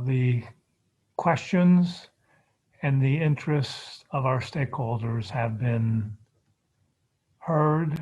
the questions and the interests of our stakeholders have been heard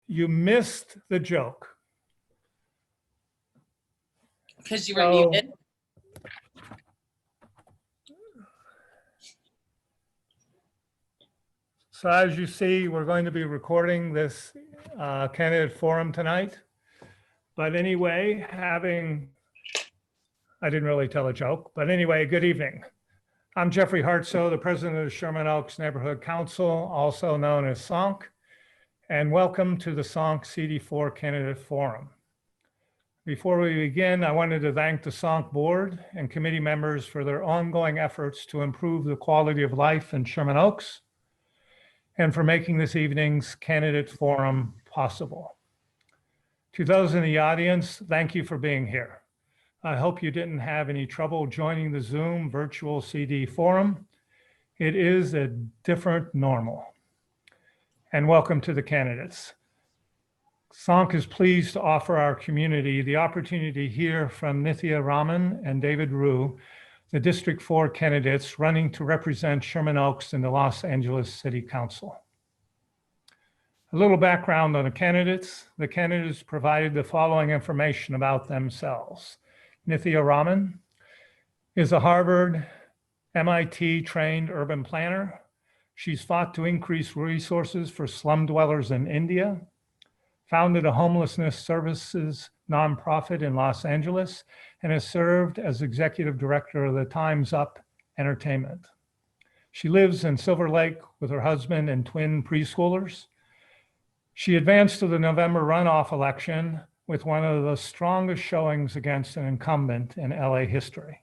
You missed the joke. Because you were muted. So as you see, we're going to be recording this candidate forum tonight. But anyway, I didn't really tell a joke, but anyway, good evening. I'm Jeffrey Hartsoe, the president of the Sherman Oaks Neighborhood Council, also known as SONC, and welcome to the SONC CD4 Candidate Forum. Before we begin, I wanted to thank the SONC board and committee members for their ongoing efforts to improve the quality of life in Sherman Oaks and for making this evening's candidate forum possible. To those in the audience, thank you for being here. I hope you didn't have any trouble joining the Zoom virtual CD forum. It is a different normal. And welcome to the candidates. SONC is pleased to offer our community the opportunity to hear from Nithya, Raman, and David Rue, the District 4 candidates running to represent Sherman Oaks in the Los Angeles City Council. A little background on the candidates. The candidates provided the following information about themselves. Nithya Raman is a Harvard, MIT trained urban planner. She's fought to increase resources for slum dwellers in India, founded a homelessness services nonprofit in Los Angeles, and has served as executive director of the Time's Up Entertainment. She lives in Silver Lake with her husband and twin preschoolers. She advanced to the November runoff election with one of the strongest showings against an incumbent in LA history.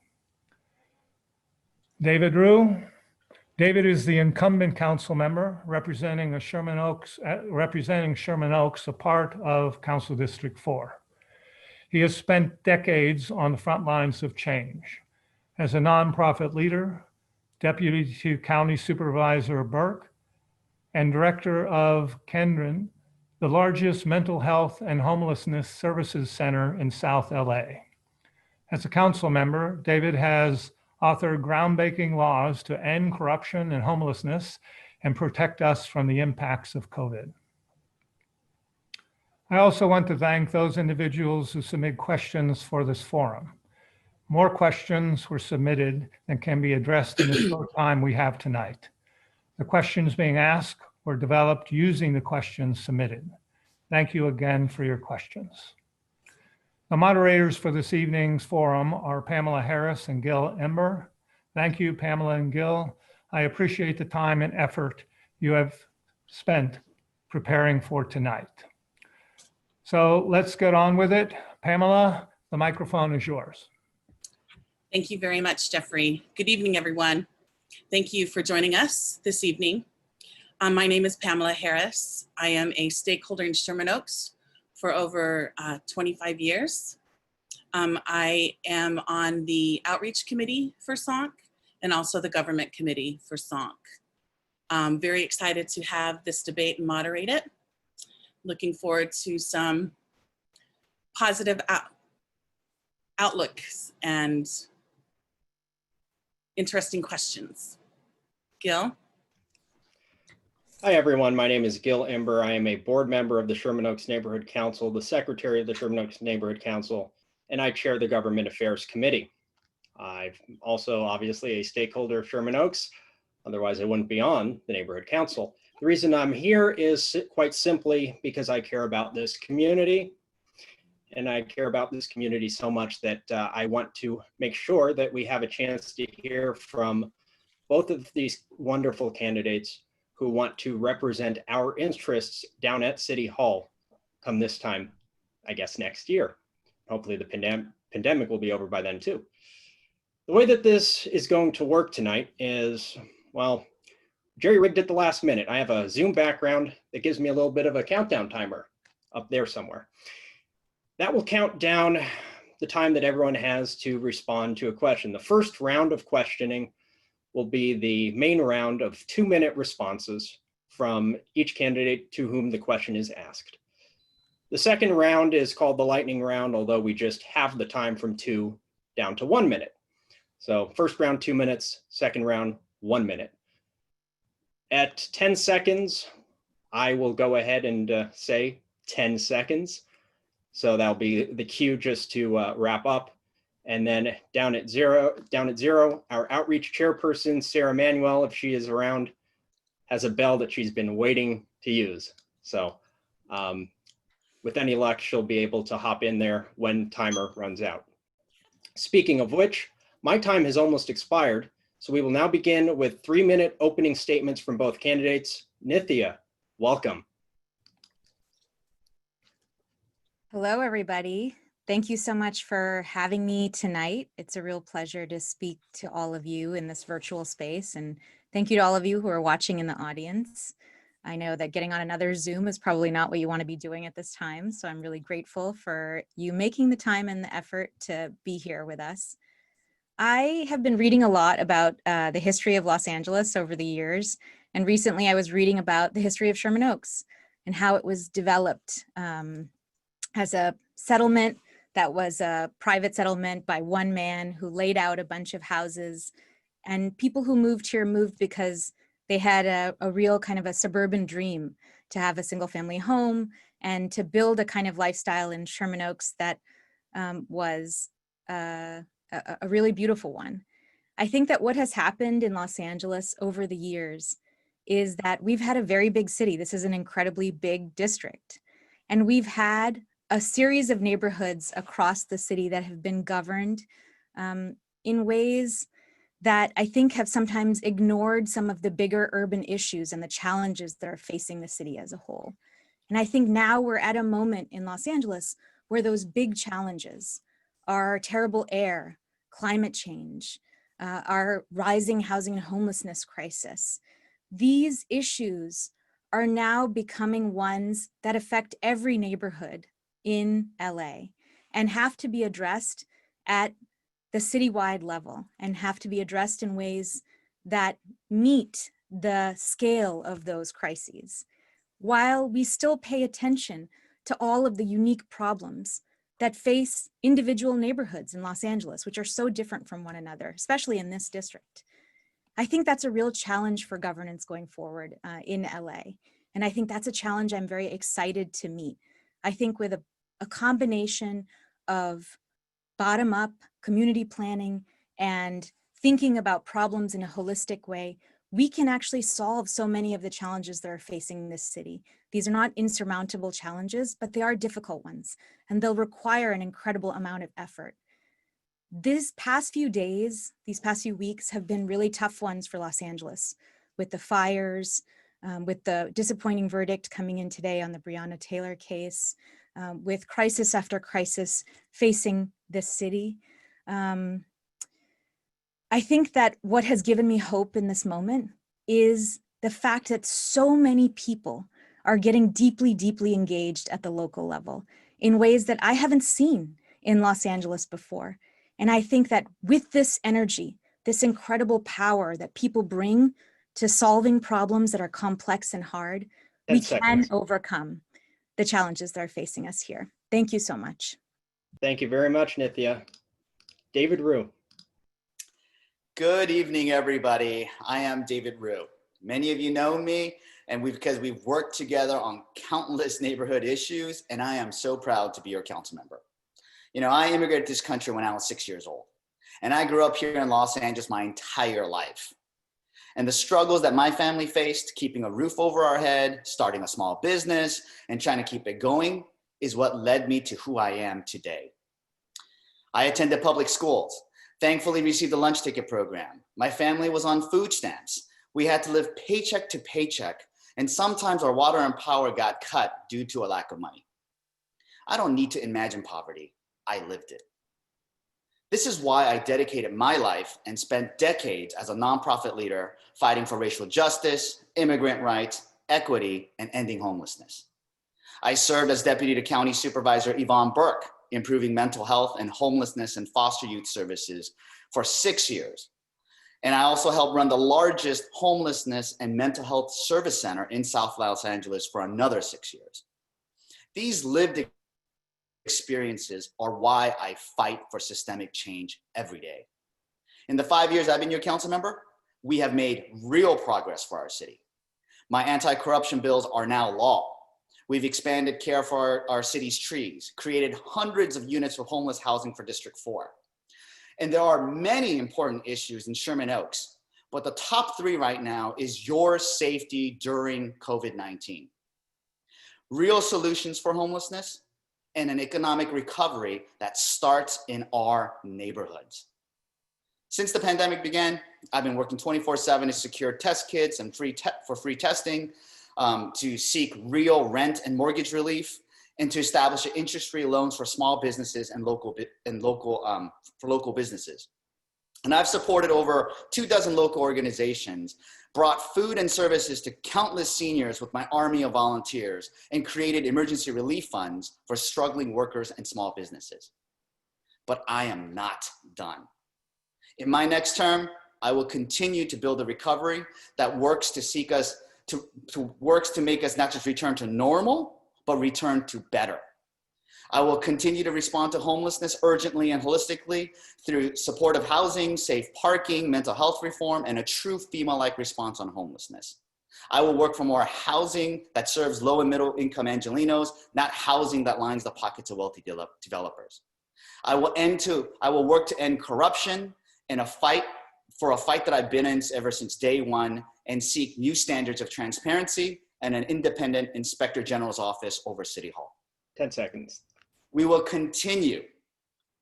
David Rue. David is the incumbent council member representing Sherman Oaks, a part of Council District 4. He has spent decades on the front lines of change. As a nonprofit leader, deputy to County Supervisor Burke, and director of Kendron, the largest mental health and homelessness services center in South LA. As a council member, David has authored groundbreaking laws to end corruption and homelessness and protect us from the impacts of COVID. I also want to thank those individuals who submitted questions for this forum. More questions were submitted than can be addressed in the short time we have tonight. The questions being asked were developed using the questions submitted. Thank you again for your questions. The moderators for this evening's forum are Pamela Harris and Gil Ember. Thank you, Pamela and Gil. I appreciate the time and effort you have spent preparing for tonight. So let's get on with it. Pamela, the microphone is yours. Thank you very much, Jeffrey. Good evening, everyone. Thank you for joining us this evening. My name is Pamela Harris. I am a stakeholder in Sherman Oaks for over 25 years. I am on the outreach committee for SONC and also the government committee for SONC. I'm very excited to have this debate and moderate it. Looking forward to some positive outlooks and interesting questions. Gil? Hi, everyone. My name is Gil Ember. I am a board member of the Sherman Oaks Neighborhood Council, the secretary of the Sherman Oaks Neighborhood Council, and I chair the Government Affairs Committee. I'm also obviously a stakeholder of Sherman Oaks. Otherwise, I wouldn't be on the Neighborhood Council. The reason I'm here is quite simply because I care about this community. And I care about this community so much that I want to make sure that we have a chance to hear from both of these wonderful candidates who want to represent our interests down at City Hall come this time, I guess, next year. Hopefully the pandemic will be over by then too. The way that this is going to work tonight is, well, Jerry rigged it the last minute. I have a Zoom background that gives me a little bit of a countdown timer up there somewhere. That will count down the time that everyone has to respond to a question. The first round of questioning will be the main round of 2-minute responses from each candidate to whom the question is asked. The second round is called the lightning round, although we just have the time from 2 down to 1 minute. So first round, 2 minutes, second round, 1 minute. At 10 seconds, I will go ahead and say 10 seconds. So that'll be the cue just to wrap up. And then down at zero, our outreach chairperson, Sarah Manuel, if she is around, has a bell that she's been waiting to use. So with any luck, she'll be able to hop in there when timer runs out. Speaking of which, my time has almost expired. So we will now begin with 3-minute opening statements from both candidates. Nithya, welcome. Hello, everybody. Thank you so much for having me tonight. It's a real pleasure to speak to all of you in this virtual space. And thank you to all of you who are watching in the audience. I know that getting on another Zoom is probably not what you want to be doing at this time. So I'm really grateful for you making the time and the effort to be here with us. I have been reading a lot about the history of Los Angeles over the years. And recently I was reading about the history of Sherman Oaks and how it was developed as a settlement that was a private settlement by one man who laid out a bunch of houses. And people who moved here moved because they had a real kind of a suburban dream to have a single family home and to build a kind of lifestyle in Sherman Oaks that was a really beautiful one. I think that what has happened in Los Angeles over the years is that we've had a very big city. This is an incredibly big district. And we've had a series of neighborhoods across the city that have been governed in ways that I think have sometimes ignored some of the bigger urban issues and the challenges that are facing the city as a whole. And I think now we're at a moment in Los Angeles where those big challenges, our terrible air, climate change, our rising housing and homelessness crisis, these issues are now becoming ones that affect every neighborhood in LA and have to be addressed at the citywide level and have to be addressed in ways that meet the scale of those crises, while we still pay attention to all of the unique problems that face individual neighborhoods in Los Angeles, which are so different from one another, especially in this district. I think that's a real challenge for governance going forward in LA. And I think that's a challenge I'm very excited to meet. I think with a combination of bottom-up community planning and thinking about problems in a holistic way, we can actually solve so many of the challenges that are facing this city. These are not insurmountable challenges, but they are difficult ones, and they'll require an incredible amount of effort. These past few days, these past few weeks have been really tough ones for Los Angeles, with the fires, with the disappointing verdict coming in today on the Breonna Taylor case, with crisis after crisis facing this city. I think that what has given me hope in this moment is the fact that so many people are getting deeply, deeply engaged at the local level in ways that I haven't seen in Los Angeles before. And I think that with this energy, this incredible power that people bring to solving problems that are complex and hard, we can overcome the challenges that are facing us here. Thank you so much. Thank you very much, Nithya. David Rue. Good evening, everybody. I am David Rue. Many of you know me, and because we've worked together on countless neighborhood issues, and I am so proud to be your council member. You know, I immigrated to this country when I was 6 years old, and I grew up here in Los Angeles my entire life. And the struggles that my family faced, keeping a roof over our head, starting a small business, and trying to keep it going, is what led me to who I am today. I attended public schools, thankfully received a lunch ticket program. My family was on food stamps. We had to live paycheck to paycheck, and sometimes our water and power got cut due to a lack of money. I don't need to imagine poverty. I lived it. This is why I dedicated my life and spent decades as a nonprofit leader fighting for racial justice, immigrant rights, equity, and ending homelessness. I served as deputy to County Supervisor Yvonne Burke, improving mental health and homelessness and foster youth services for 6 years. And I also helped run the largest homelessness and mental health service center in South Los Angeles for another 6 years. These lived experiences are why I fight for systemic change every day. In the 5 years I've been your council member, we have made real progress for our city. My anti-corruption bills are now law. We've expanded care for our city's trees, created hundreds of units of homeless housing for District 4. And there are many important issues in Sherman Oaks, but the top 3 right now is your safety during COVID-19. Real solutions for homelessness and an economic recovery that starts in our neighborhoods. Since the pandemic began, I've been working 24/7 to secure test kits and free testing, to seek real rent and mortgage relief, and to establish interest-free loans for small businesses and local businesses. And I've supported over 24 local organizations, brought food and services to countless seniors with my army of volunteers, and created emergency relief funds for struggling workers and small businesses. But I am not done. In my next term, I will continue to build a recovery that works to make us not just return to normal, but return to better. I will continue to respond to homelessness urgently and holistically through supportive housing, safe parking, mental health reform, and a true FEMA-like response on homelessness. I will work for more housing that serves low and middle income Angelenos, not housing that lines the pockets of wealthy developers. I will work to end corruption in a fight that I've been in ever since day one, and seek new standards of transparency and an independent Inspector General's office over City Hall. 10 seconds. We will continue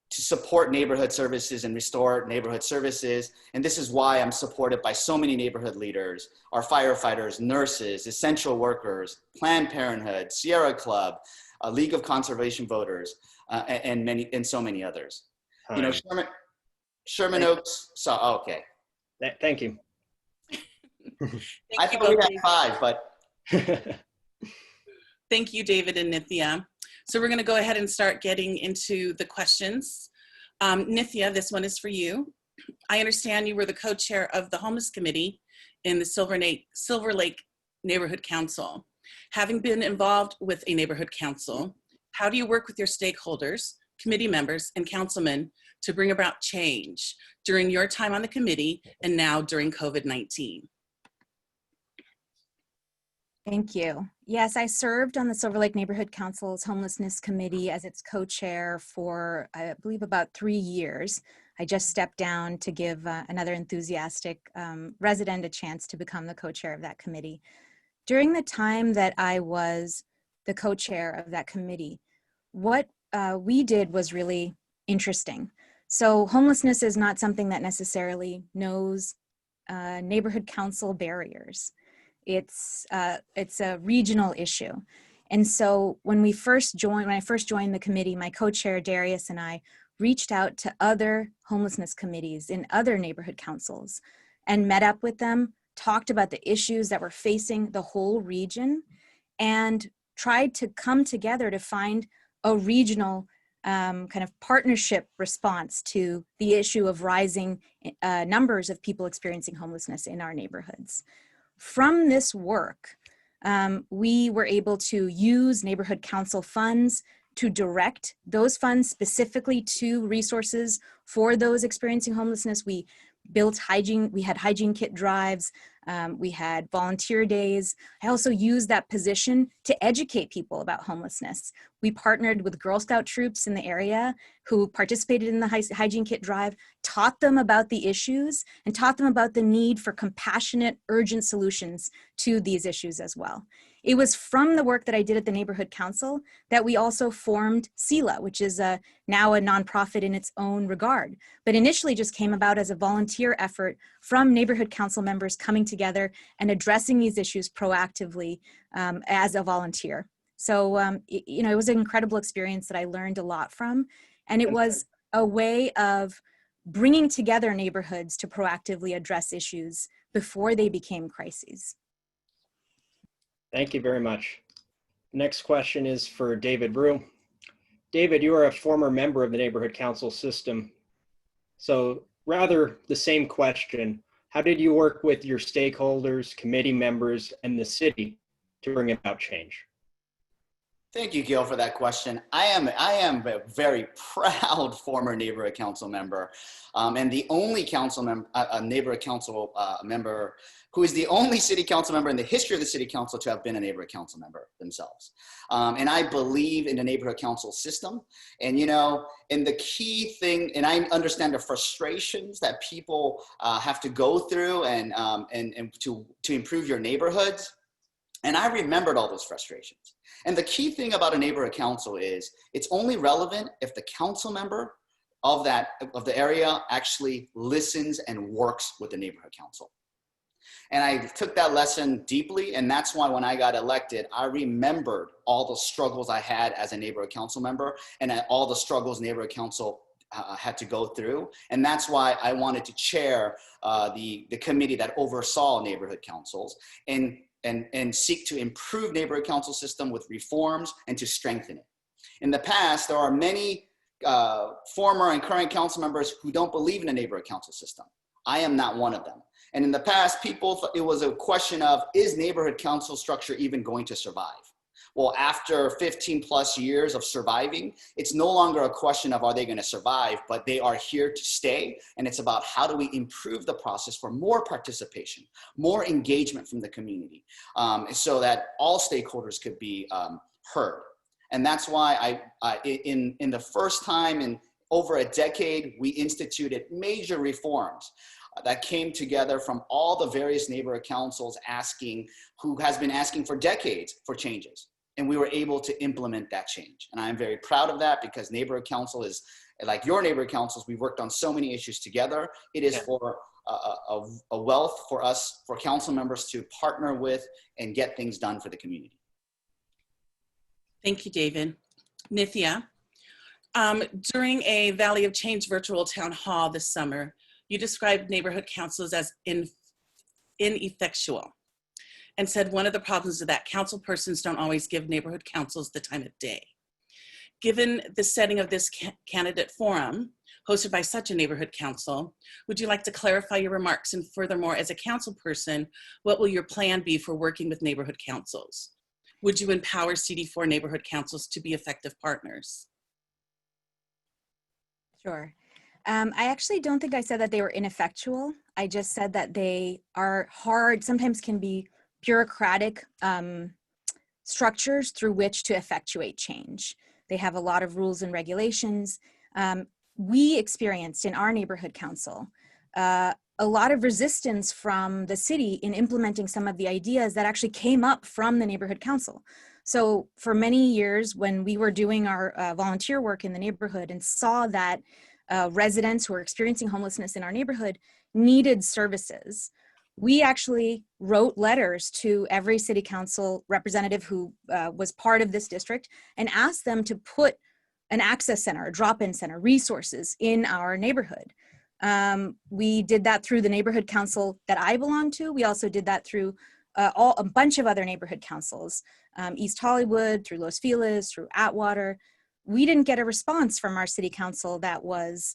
to support neighborhood services and restore neighborhood services. And this is why I'm supported by so many neighborhood leaders, our firefighters, nurses, essential workers, Planned Parenthood, Sierra Club, League of Conservation Voters, and so many others. You know, Sherman Oaks, okay. Thank you. I thought we had 5, but. Thank you, David and Nithya. So we're going to go ahead and start getting into the questions. Nithya, this one is for you. I understand you were the co-chair of the homeless committee in the Silver Lake Neighborhood Council. Having been involved with a neighborhood council, how do you work with your stakeholders, committee members, and councilmen to bring about change during your time on the committee and now during COVID-19? Thank you. Yes, I served on the Silver Lake Neighborhood Council's Homelessness Committee as its co-chair for, I believe, about 3 years. I just stepped down to give another enthusiastic resident a chance to become the co-chair of that committee. During the time that I was the co-chair of that committee, what we did was really interesting. So homelessness is not something that necessarily knows neighborhood council barriers. It's a regional issue. And so when I first joined the committee, my co-chair Darius and I reached out to other homelessness committees in other neighborhood councils and met up with them, talked about the issues that were facing the whole region, and tried to come together to find a regional kind of partnership response to the issue of rising numbers of people experiencing homelessness in our neighborhoods. From this work, we were able to use neighborhood council funds to direct those funds specifically to resources for those experiencing homelessness. We had hygiene kit drives, we had volunteer days. I also used that position to educate people about homelessness. We partnered with Girl Scout troops in the area who participated in the hygiene kit drive, taught them about the issues, and taught them about the need for compassionate, urgent solutions to these issues as well. It was from the work that I did at the Neighborhood Council that we also formed SELA, which is now a nonprofit in its own regard, but initially just came about as a volunteer effort from neighborhood council members coming together and addressing these issues proactively as a volunteer. So, it was an incredible experience that I learned a lot from, and it was a way of bringing together neighborhoods to proactively address issues before they became crises. Thank you very much. Next question is for David Rue. David, you are a former member of the Neighborhood Council system. So rather the same question, how did you work with your stakeholders, committee members, and the city to bring about change? Thank you, Gil, for that question. I am a very proud former neighborhood council member, and the only council member, neighborhood council member who is the only city council member in the history of the city council to have been a neighborhood council member themselves. And I believe in the neighborhood council system. And, you know, and the key thing, and I understand the frustrations that people have to go through and to improve your neighborhoods. And I remembered all those frustrations. And the key thing about a neighborhood council is it's only relevant if the council member of the area actually listens and works with the neighborhood council. And I took that lesson deeply. And that's why when I got elected, I remembered all the struggles I had as a neighborhood council member and all the struggles neighborhood council had to go through. And that's why I wanted to chair the committee that oversaw neighborhood councils and seek to improve neighborhood council system with reforms and to strengthen it. In the past, there are many former and current council members who don't believe in a neighborhood council system. I am not one of them. And in the past, people thought it was a question of, is neighborhood council structure even going to survive? Well, after 15 plus years of surviving, it's no longer a question of are they going to survive, but they are here to stay. And it's about how do we improve the process for more participation, more engagement from the community, so that all stakeholders could be heard. And that's why in the first time in over a decade, we instituted major reforms that came together from all the various neighborhood councils who has been asking for decades for changes. And we were able to implement that change. And I'm very proud of that because neighborhood council is like your neighborhood councils. We've worked on so many issues together. It is for a wealth for us, for council members to partner with and get things done for the community. Thank you, David. Nithya, during a Valley of Change virtual town hall this summer, you described neighborhood councils as ineffectual and said one of the problems is that council persons don't always give neighborhood councils the time of day. Given the setting of this candidate forum, hosted by such a neighborhood council, would you like to clarify your remarks? And furthermore, as a council person, what will your plan be for working with neighborhood councils? Would you empower CD4 neighborhood councils to be effective partners? Sure. I actually don't think I said that they were ineffectual. I just said that they are hard, sometimes can be bureaucratic structures through which to effectuate change. They have a lot of rules and regulations. We experienced in our neighborhood council a lot of resistance from the city in implementing some of the ideas that actually came up from the neighborhood council. So for many years, when we were doing our volunteer work in the neighborhood and saw that residents who were experiencing homelessness in our neighborhood needed services, we actually wrote letters to every city council representative who was part of this district and asked them to put an access center, a drop-in center, resources in our neighborhood. We did that through the neighborhood council that I belong to. We also did that through a bunch of other neighborhood councils, East Hollywood, through Los Feliz, through Atwater. We didn't get a response from our city council that was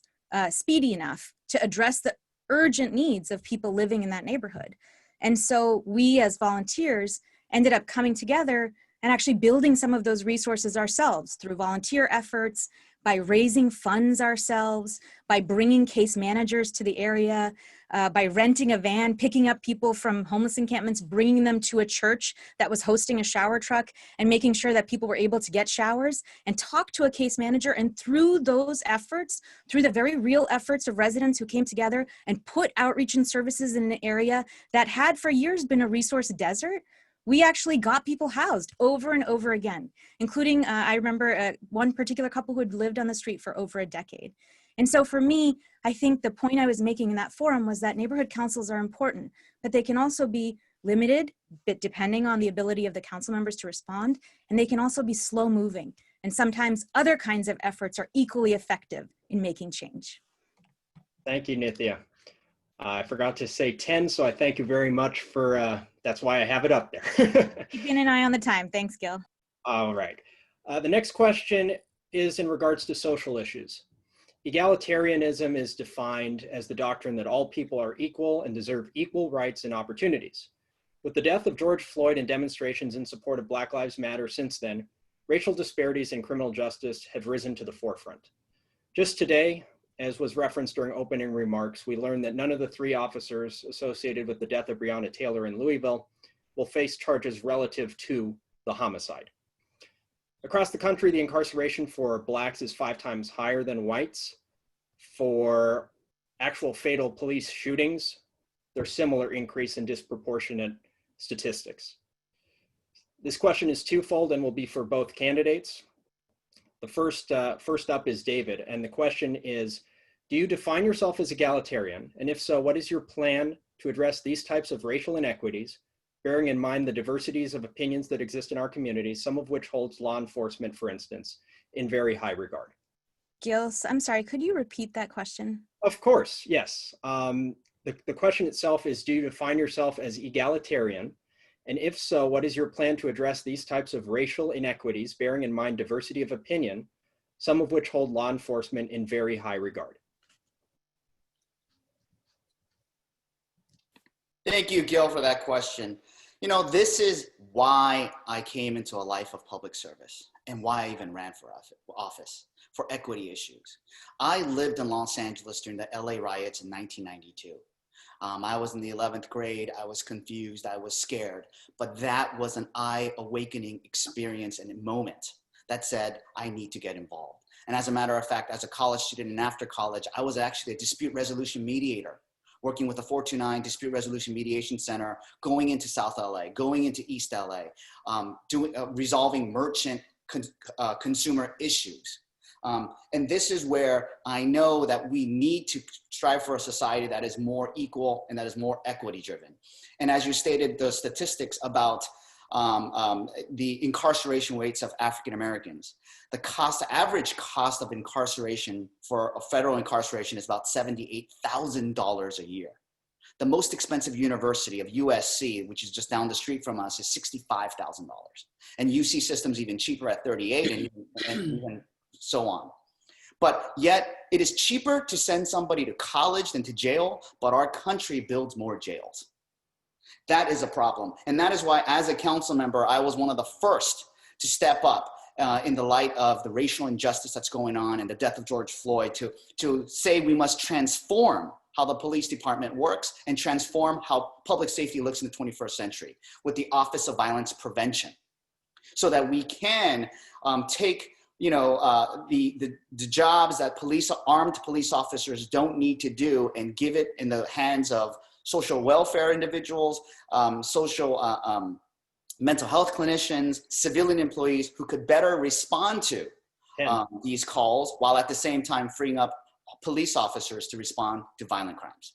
speedy enough to address the urgent needs of people living in that neighborhood. And so we as volunteers ended up coming together and actually building some of those resources ourselves through volunteer efforts, by raising funds ourselves, by bringing case managers to the area, by renting a van, picking up people from homeless encampments, bringing them to a church that was hosting a shower truck and making sure that people were able to get showers and talk to a case manager. And through those efforts, through the very real efforts of residents who came together and put outreach and services in an area that had for years been a resource desert, we actually got people housed over and over again, including, I remember one particular couple who had lived on the street for over a decade. And so for me, I think the point I was making in that forum was that neighborhood councils are important, but they can also be limited, but depending on the ability of the council members to respond, and they can also be slow moving. And sometimes other kinds of efforts are equally effective in making change. Thank you, Nithya. I forgot to say 10, so I thank you very much for, that's why I have it up there. Keeping an eye on the time. Thanks, Gil. All right. The next question is in regards to social issues. Egalitarianism is defined as the doctrine that all people are equal and deserve equal rights and opportunities. With the death of George Floyd and demonstrations in support of Black Lives Matter since then, racial disparities in criminal justice have risen to the forefront. Just today, as was referenced during opening remarks, we learned that none of the 3 officers associated with the death of Breonna Taylor in Louisville will face charges relative to the homicide. Across the country, the incarceration for Blacks is 5 times higher than whites. For actual fatal police shootings, there's similar increase in disproportionate statistics. This question is twofold and will be for both candidates. The first up is David, and the question is, do you define yourself as egalitarian? And if so, what is your plan to address these types of racial inequities, bearing in mind the diversities of opinions that exist in our communities, some of which holds law enforcement, for instance, in very high regard? Gil, I'm sorry, could you repeat that question? Of course, yes. The question itself is, do you define yourself as egalitarian? And if so, what is your plan to address these types of racial inequities, bearing in mind diversity of opinion, some of which hold law enforcement in very high regard? Thank you, Gil, for that question. You know, this is why I came into a life of public service and why I even ran for office, for equity issues. I lived in Los Angeles during the LA riots in 1992. I was in the 11th grade. I was confused. I was scared. But that was an eye-awakening experience and a moment that said, I need to get involved. And as a matter of fact, as a college student and after college, I was actually a dispute resolution mediator, working with the 429 Dispute Resolution Mediation Center, going into South LA, going into East LA, resolving merchant consumer issues. And this is where I know that we need to strive for a society that is more equal and that is more equity driven. And as you stated, the statistics about the incarceration rates of African Americans, the average cost of incarceration for a federal incarceration is about $78,000 a year. The most expensive university of USC, which is just down the street from us, is $65,000. And UC system's even cheaper at $38,000 and even so on. But yet it is cheaper to send somebody to college than to jail, but our country builds more jails. That is a problem. And that is why, as a council member, I was one of the first to step up in the light of the racial injustice that's going on and the death of George Floyd to say we must transform how the police department works and transform how public safety looks in the 21st century with the Office of Violence Prevention, so that we can take the jobs that armed police officers don't need to do and give it in the hands of social welfare individuals, mental health clinicians, civilian employees who could better respond to these calls, while at the same time freeing up police officers to respond to violent crimes.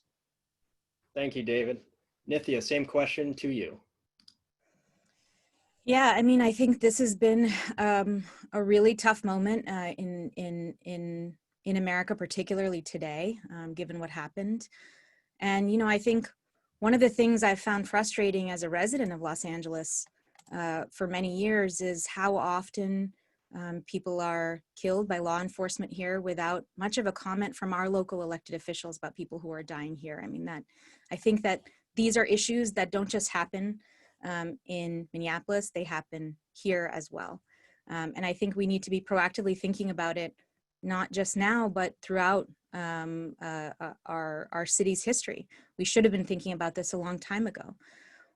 Thank you, David. Nithya, same question to you. Yeah, I mean, I think this has been a really tough moment in America, particularly today, given what happened. And, you know, I think one of the things I've found frustrating as a resident of Los Angeles for many years is how often people are killed by law enforcement here without much of a comment from our local elected officials about people who are dying here. I mean, I think that these are issues that don't just happen in Minneapolis, they happen here as well. And I think we need to be proactively thinking about it, not just now, but throughout our city's history. We should have been thinking about this a long time ago.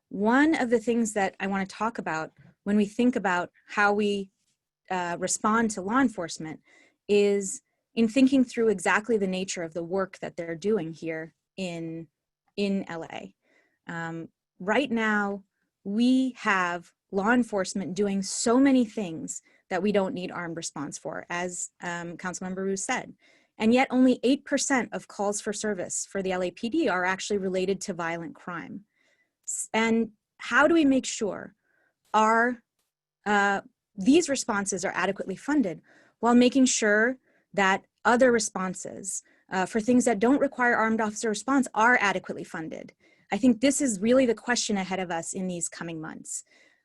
One of the things that I want to talk about when we think about how we respond to law enforcement is in thinking through exactly the nature of the work that they're doing here in LA. Right now, we have law enforcement doing so many things that we don't need armed response for, as Councilmember Roos said. And yet only 8% of calls for service for the LAPD are actually related to violent crime. And how do we make sure these responses are adequately funded while making sure that other responses for things that don't require armed officer response are adequately funded? I think this is really the question ahead of us in these coming months.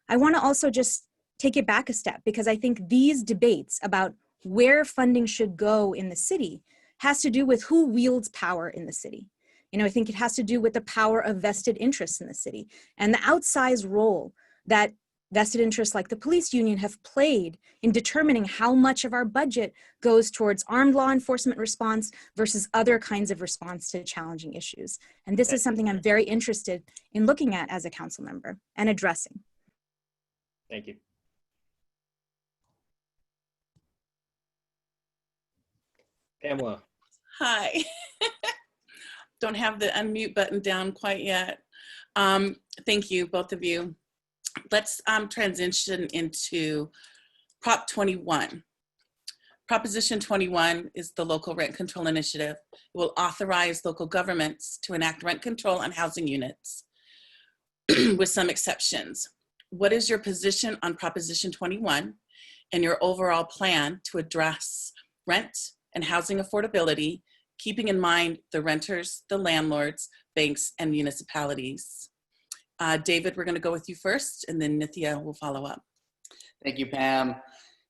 I want to also just take it back a step, because I think these debates about where funding should go in the city has to do with who wields power in the city. You know, I think it has to do with the power of vested interests in the city and the outsized role that vested interests like the police union have played in determining how much of our budget goes towards armed law enforcement response versus other kinds of response to challenging issues. And this is something I'm very interested in looking at as a council member and addressing. Thank you. Pamela. Hi. Don't have the unmute button down quite yet. Thank you, both of you. Let's transition into Prop 21. Proposition 21 is the local rent control initiative. It will authorize local governments to enact rent control on housing units with some exceptions. What is your position on Proposition 21 and your overall plan to address rent and housing affordability, keeping in mind the renters, the landlords, banks, and municipalities? David, we're going to go with you first, and then Nithya will follow up. Thank you, Pam.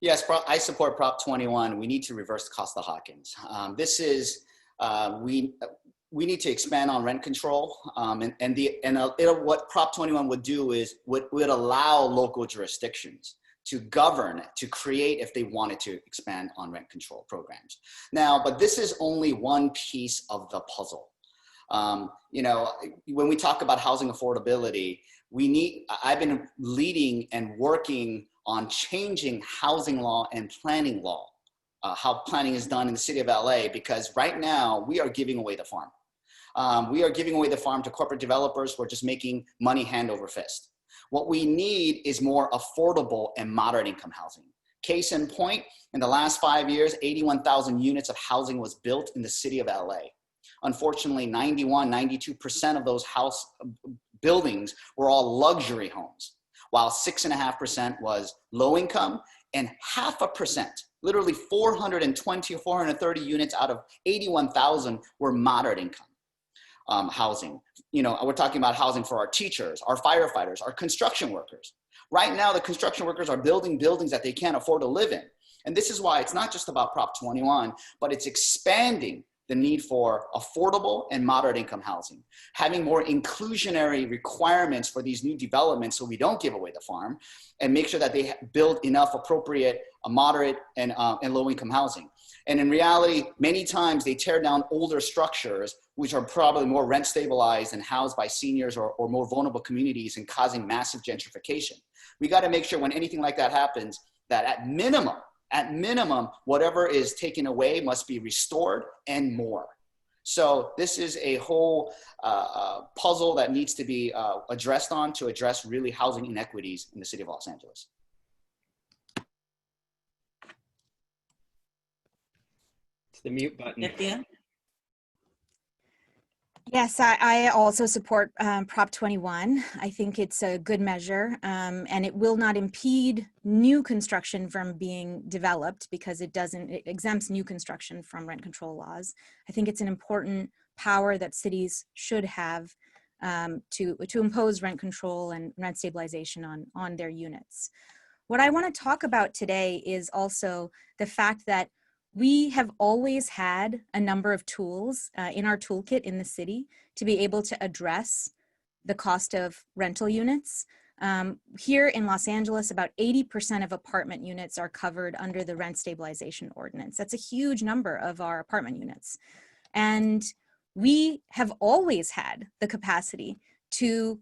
Yes, I support Prop 21. We need to reverse Costa-Hawkins. This is, we need to expand on rent control. What Prop 21 would do is would allow local jurisdictions to govern, to create if they wanted to expand on rent control programs. Now, but this is only one piece of the puzzle. You know, when we talk about housing affordability, I've been leading and working on changing housing law and planning law, how planning is done in the city of LA, because right now we are giving away the farm. We are giving away the farm to corporate developers who are just making money hand over fist. What we need is more affordable and moderate income housing. Case in point, in the last 5 years, 81,000 units of housing was built in the city of LA. Unfortunately, 92% of those house buildings were all luxury homes, while 6.5% was low income, and 0.5%, literally 420 or 430 units out of 81,000 were moderate income housing. You know, we're talking about housing for our teachers, our firefighters, our construction workers. Right now, the construction workers are building buildings that they can't afford to live in. And this is why it's not just about Prop 21, but it's expanding the need for affordable and moderate income housing, having more inclusionary requirements for these new developments so we don't give away the farm, and make sure that they build enough appropriate, moderate, and low income housing. And in reality, many times they tear down older structures, which are probably more rent stabilized and housed by seniors or more vulnerable communities, and causing massive gentrification. We got to make sure when anything like that happens, that at minimum, whatever is taken away must be restored and more. So this is a whole puzzle that needs to be addressed on to address really housing inequities in the city of Los Angeles. It's the mute button. Nithya? Yes, I also support Prop 21. I think it's a good measure, and it will not impede new construction from being developed because it exempts new construction from rent control laws. I think it's an important power that cities should have to impose rent control and rent stabilization on their units. What I want to talk about today is also the fact that we have always had a number of tools in our toolkit in the city to be able to address the cost of rental units. Here in Los Angeles, about 80% of apartment units are covered under the rent stabilization ordinance. That's a huge number of our apartment units. And we have always had the capacity to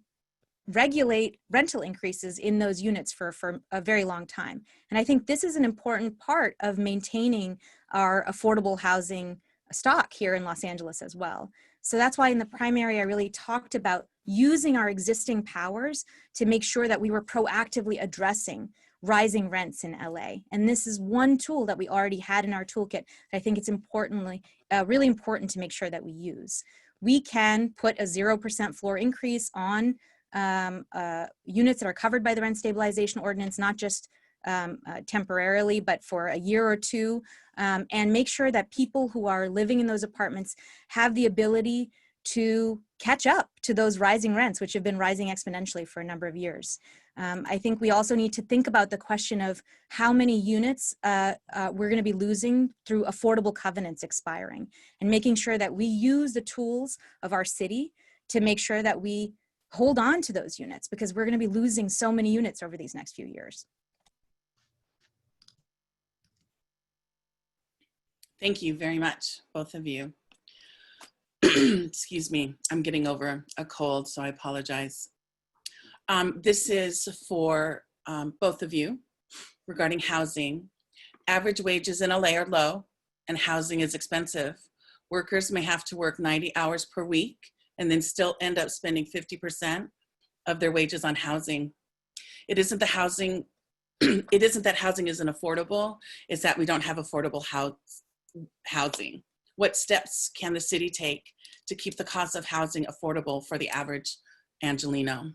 regulate rental increases in those units for a very long time. And I think this is an important part of maintaining our affordable housing stock here in Los Angeles as well. So that's why in the primary, I really talked about using our existing powers to make sure that we were proactively addressing rising rents in LA. And this is one tool that we already had in our toolkit that I think it's really important to make sure that we use. We can put a 0% floor increase on units that are covered by the rent stabilization ordinance, not just temporarily, but for a year or two, and make sure that people who are living in those apartments have the ability to catch up to those rising rents, which have been rising exponentially for a number of years. I think we also need to think about the question of how many units we're going to be losing through affordable covenants expiring, and making sure that we use the tools of our city to make sure that we hold on to those units, because we're going to be losing so many units over these next few years. Thank you very much, both of you. Excuse me, I'm getting over a cold, so I apologize. This is for both of you regarding housing. Average wages in LA are low and housing is expensive. Workers may have to work 90 hours per week and then still end up spending 50% of their wages on housing. It isn't that housing isn't affordable, it's that we don't have affordable housing. What steps can the city take to keep the cost of housing affordable for the average Angelino?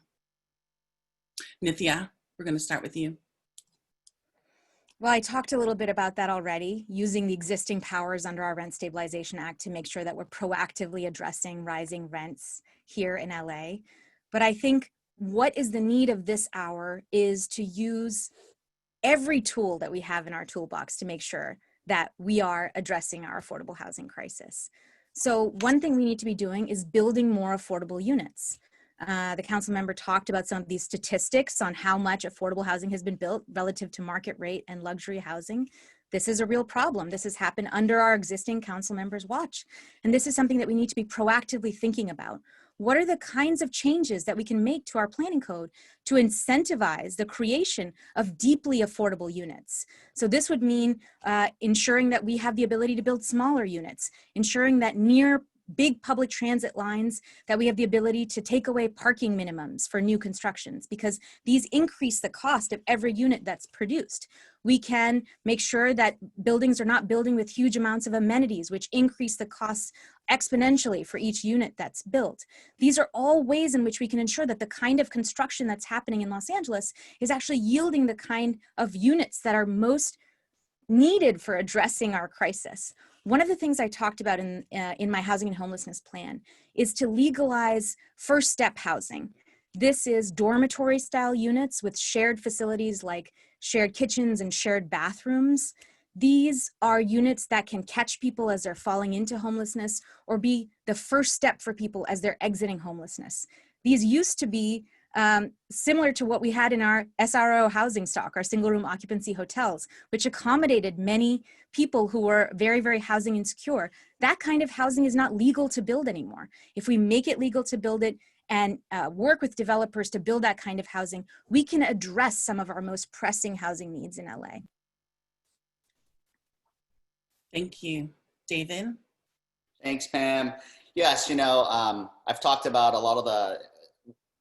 Nithya, we're going to start with you. Well, I talked a little bit about that already, using the existing powers under our Rent Stabilization Act to make sure that we're proactively addressing rising rents here in LA. But I think what is the need of this hour is to use every tool that we have in our toolbox to make sure that we are addressing our affordable housing crisis. So one thing we need to be doing is building more affordable units. The council member talked about some of these statistics on how much affordable housing has been built relative to market rate and luxury housing. This is a real problem. This has happened under our existing council members' watch. And this is something that we need to be proactively thinking about. What are the kinds of changes that we can make to our planning code to incentivize the creation of deeply affordable units? So this would mean ensuring that we have the ability to build smaller units, ensuring that near big public transit lines, that we have the ability to take away parking minimums for new constructions, because these increase the cost of every unit that's produced. We can make sure that buildings are not building with huge amounts of amenities, which increase the costs exponentially for each unit that's built. These are all ways in which we can ensure that the kind of construction that's happening in Los Angeles is actually yielding the kind of units that are most needed for addressing our crisis. One of the things I talked about in my housing and homelessness plan is to legalize first step housing. This is dormitory style units with shared facilities like shared kitchens and shared bathrooms. These are units that can catch people as they're falling into homelessness or be the first step for people as they're exiting homelessness. These used to be similar to what we had in our SRO housing stock, our single room occupancy hotels, which accommodated many people who were very, very housing insecure. That kind of housing is not legal to build anymore. If we make it legal to build it and work with developers to build that kind of housing, we can address some of our most pressing housing needs in LA. Thank you. David? Thanks, Pam. Yes, I've talked about a lot of the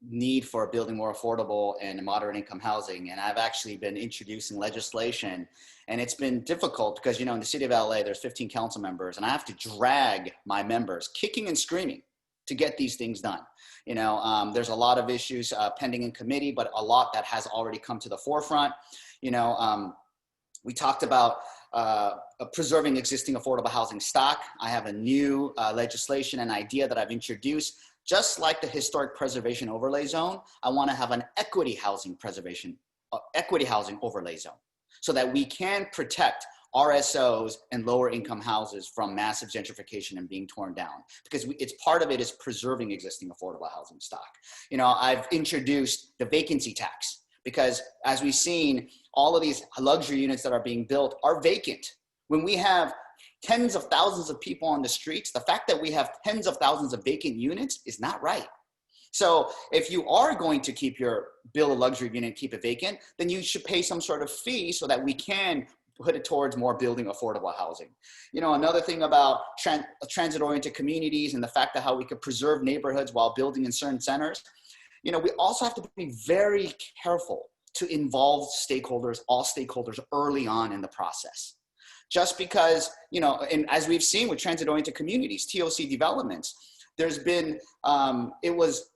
need for building more affordable and moderate income housing. And I've actually been introducing legislation, and it's been difficult because, in the city of LA, there's 15 council members, and I have to drag my members kicking and screaming to get these things done. There's a lot of issues pending in committee, but a lot that has already come to the forefront. We talked about preserving existing affordable housing stock. I have a new legislation and idea that I've introduced. Just like the historic preservation overlay zone, I want to have an equity housing overlay zone so that we can protect RSOs and lower income houses from massive gentrification and being torn down, because it's part of it is preserving existing affordable housing stock. I've introduced the vacancy tax because, as we've seen, all of these luxury units that are being built are vacant. When we have tens of thousands of people on the streets, the fact that we have tens of thousands of vacant units is not right. So if you are going to build a luxury unit and keep it vacant, then you should pay some sort of fee so that we can put it towards more building affordable housing. Another thing about transit-oriented communities and the fact that how we could preserve neighborhoods while building in certain centers, we also have to be very careful to involve all stakeholders early on in the process. Just because, and as we've seen with transit-oriented communities, TOC developments, there's been, it was,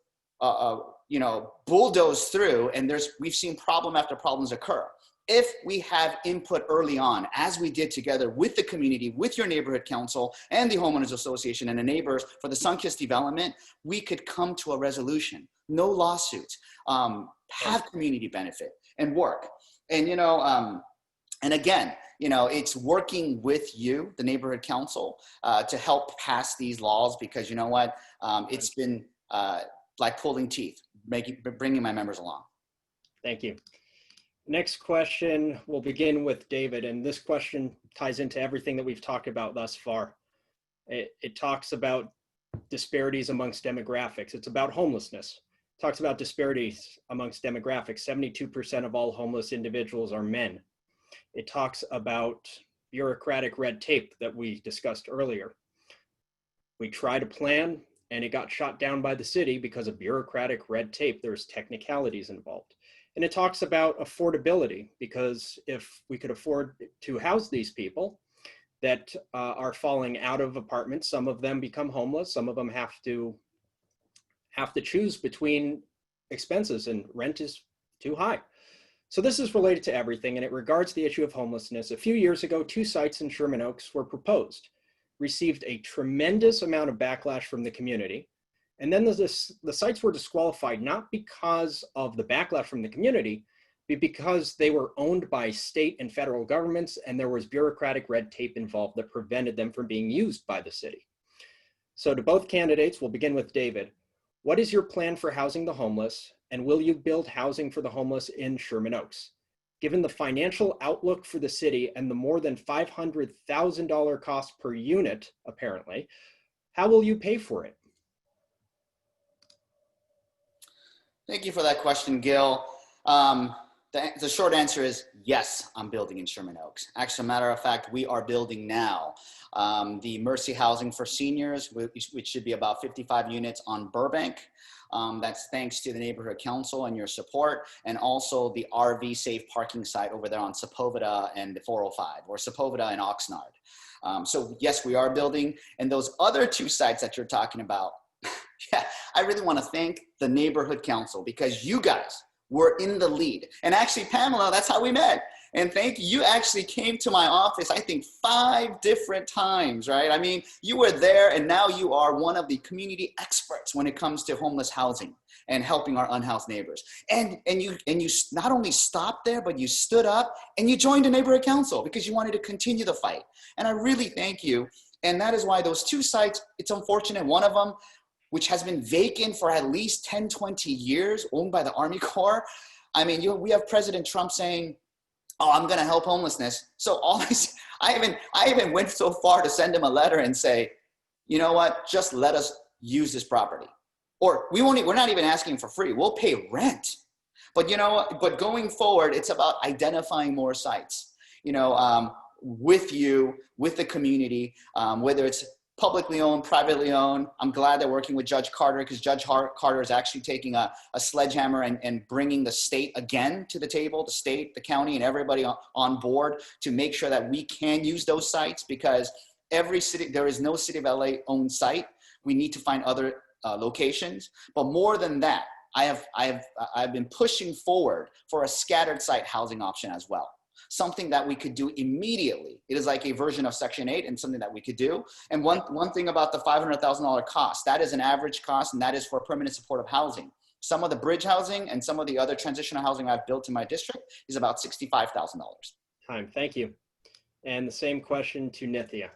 bulldozed through, and we've seen problem after problems occur. If we have input early on, as we did together with the community, with your neighborhood council and the homeowners association and the neighbors for the SONC development, we could come to a resolution. No lawsuits, have community benefit and work. And, and again, it's working with you, the neighborhood council, to help pass these laws, because it's been like pulling teeth, bringing my members along. Thank you. Next question, we'll begin with David, and this question ties into everything that we've talked about thus far. It talks about disparities amongst demographics. It's about homelessness. It talks about disparities amongst demographics. 72% of all homeless individuals are men. It talks about bureaucratic red tape that we discussed earlier. We tried a plan and it got shot down by the city because of bureaucratic red tape. There's technicalities involved. And it talks about affordability, because if we could afford to house these people that are falling out of apartments, some of them become homeless, some of them have to choose between expenses, and rent is too high. So this is related to everything, and it regards the issue of homelessness. A few years ago, 2 sites in Sherman Oaks were proposed, received a tremendous amount of backlash from the community. And then the sites were disqualified, not because of the backlash from the community, but because they were owned by state and federal governments, and there was bureaucratic red tape involved that prevented them from being used by the city. So to both candidates, we'll begin with David. What is your plan for housing the homeless, and will you build housing for the homeless in Sherman Oaks? Given the financial outlook for the city and the more than $500,000 cost per unit, apparently, how will you pay for it? Thank you for that question, Gil. The short answer is yes, I'm building in Sherman Oaks. Actually, a matter of fact, we are building now. The Mercy Housing for Seniors, which should be about 55 units on Burbank. That's thanks to the Neighborhood Council and your support, and also the RV safe parking site over there on Sepulveda and the 405, or Sepulveda and Oxnard. So yes, we are building. And those other 2 sites that you're talking about, yeah, I really want to thank the Neighborhood Council, because you guys were in the lead. And actually, Pamela, that's how we met. And thank you. You actually came to my office, I think 5 different times, right? I mean, you were there, and now you are one of the community experts when it comes to homeless housing and helping our unhoused neighbors. And you not only stopped there, but you stood up and you joined the Neighborhood Council because you wanted to continue the fight. And I really thank you. And that is why those 2 sites, it's unfortunate, one of them, which has been vacant for at least 10, 20 years, owned by the Army Corps. I mean, we have President Trump saying, oh, I'm gonna help homelessness. So I even went so far to send him a letter and say, you know what, just let us use this property. Or we're not even asking for free, we'll pay rent. But you know what, but going forward, it's about identifying more sites, with you, with the community, whether it's publicly owned, privately owned. I'm glad they're working with Judge Carter, because Judge Carter is actually taking a sledgehammer and bringing the state again to the table, the state, the county, and everybody on board to make sure that we can use those sites, because every city, there is no City of LA owned site. We need to find other locations. But more than that, I've been pushing forward for a scattered site housing option as well. Something that we could do immediately. It is like a version of Section 8 and something that we could do. And one thing about the $500,000 cost, that is an average cost, and that is for permanent supportive housing. Some of the bridge housing and some of the other transitional housing I've built in my district is about $65,000. Time, thank you. And the same question to Nithya.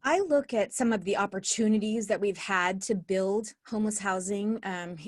I look at some of the opportunities that we've had to build homeless housing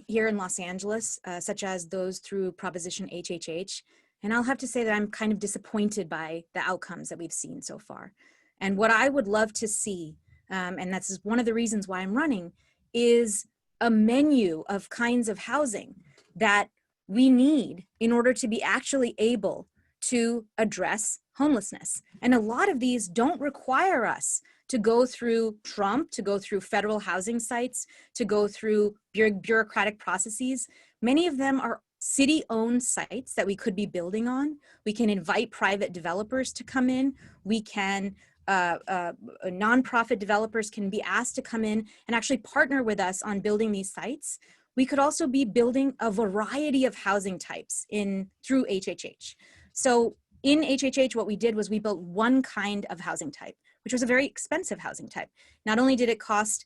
here in Los Angeles, such as those through Proposition HHH. And I'll have to say that I'm kind of disappointed by the outcomes that we've seen so far. And what I would love to see, and that's one of the reasons why I'm running, is a menu of kinds of housing that we need in order to be actually able to address homelessness. And a lot of these don't require us to go through Trump, to go through federal housing sites, to go through bureaucratic processes. Many of them are city-owned sites that we could be building on. We can invite private developers to come in. We can, nonprofit developers can be asked to come in and actually partner with us on building these sites. We could also be building a variety of housing types through HHH. So in HHH, what we did was we built one kind of housing type, which was a very expensive housing type. Not only did it cost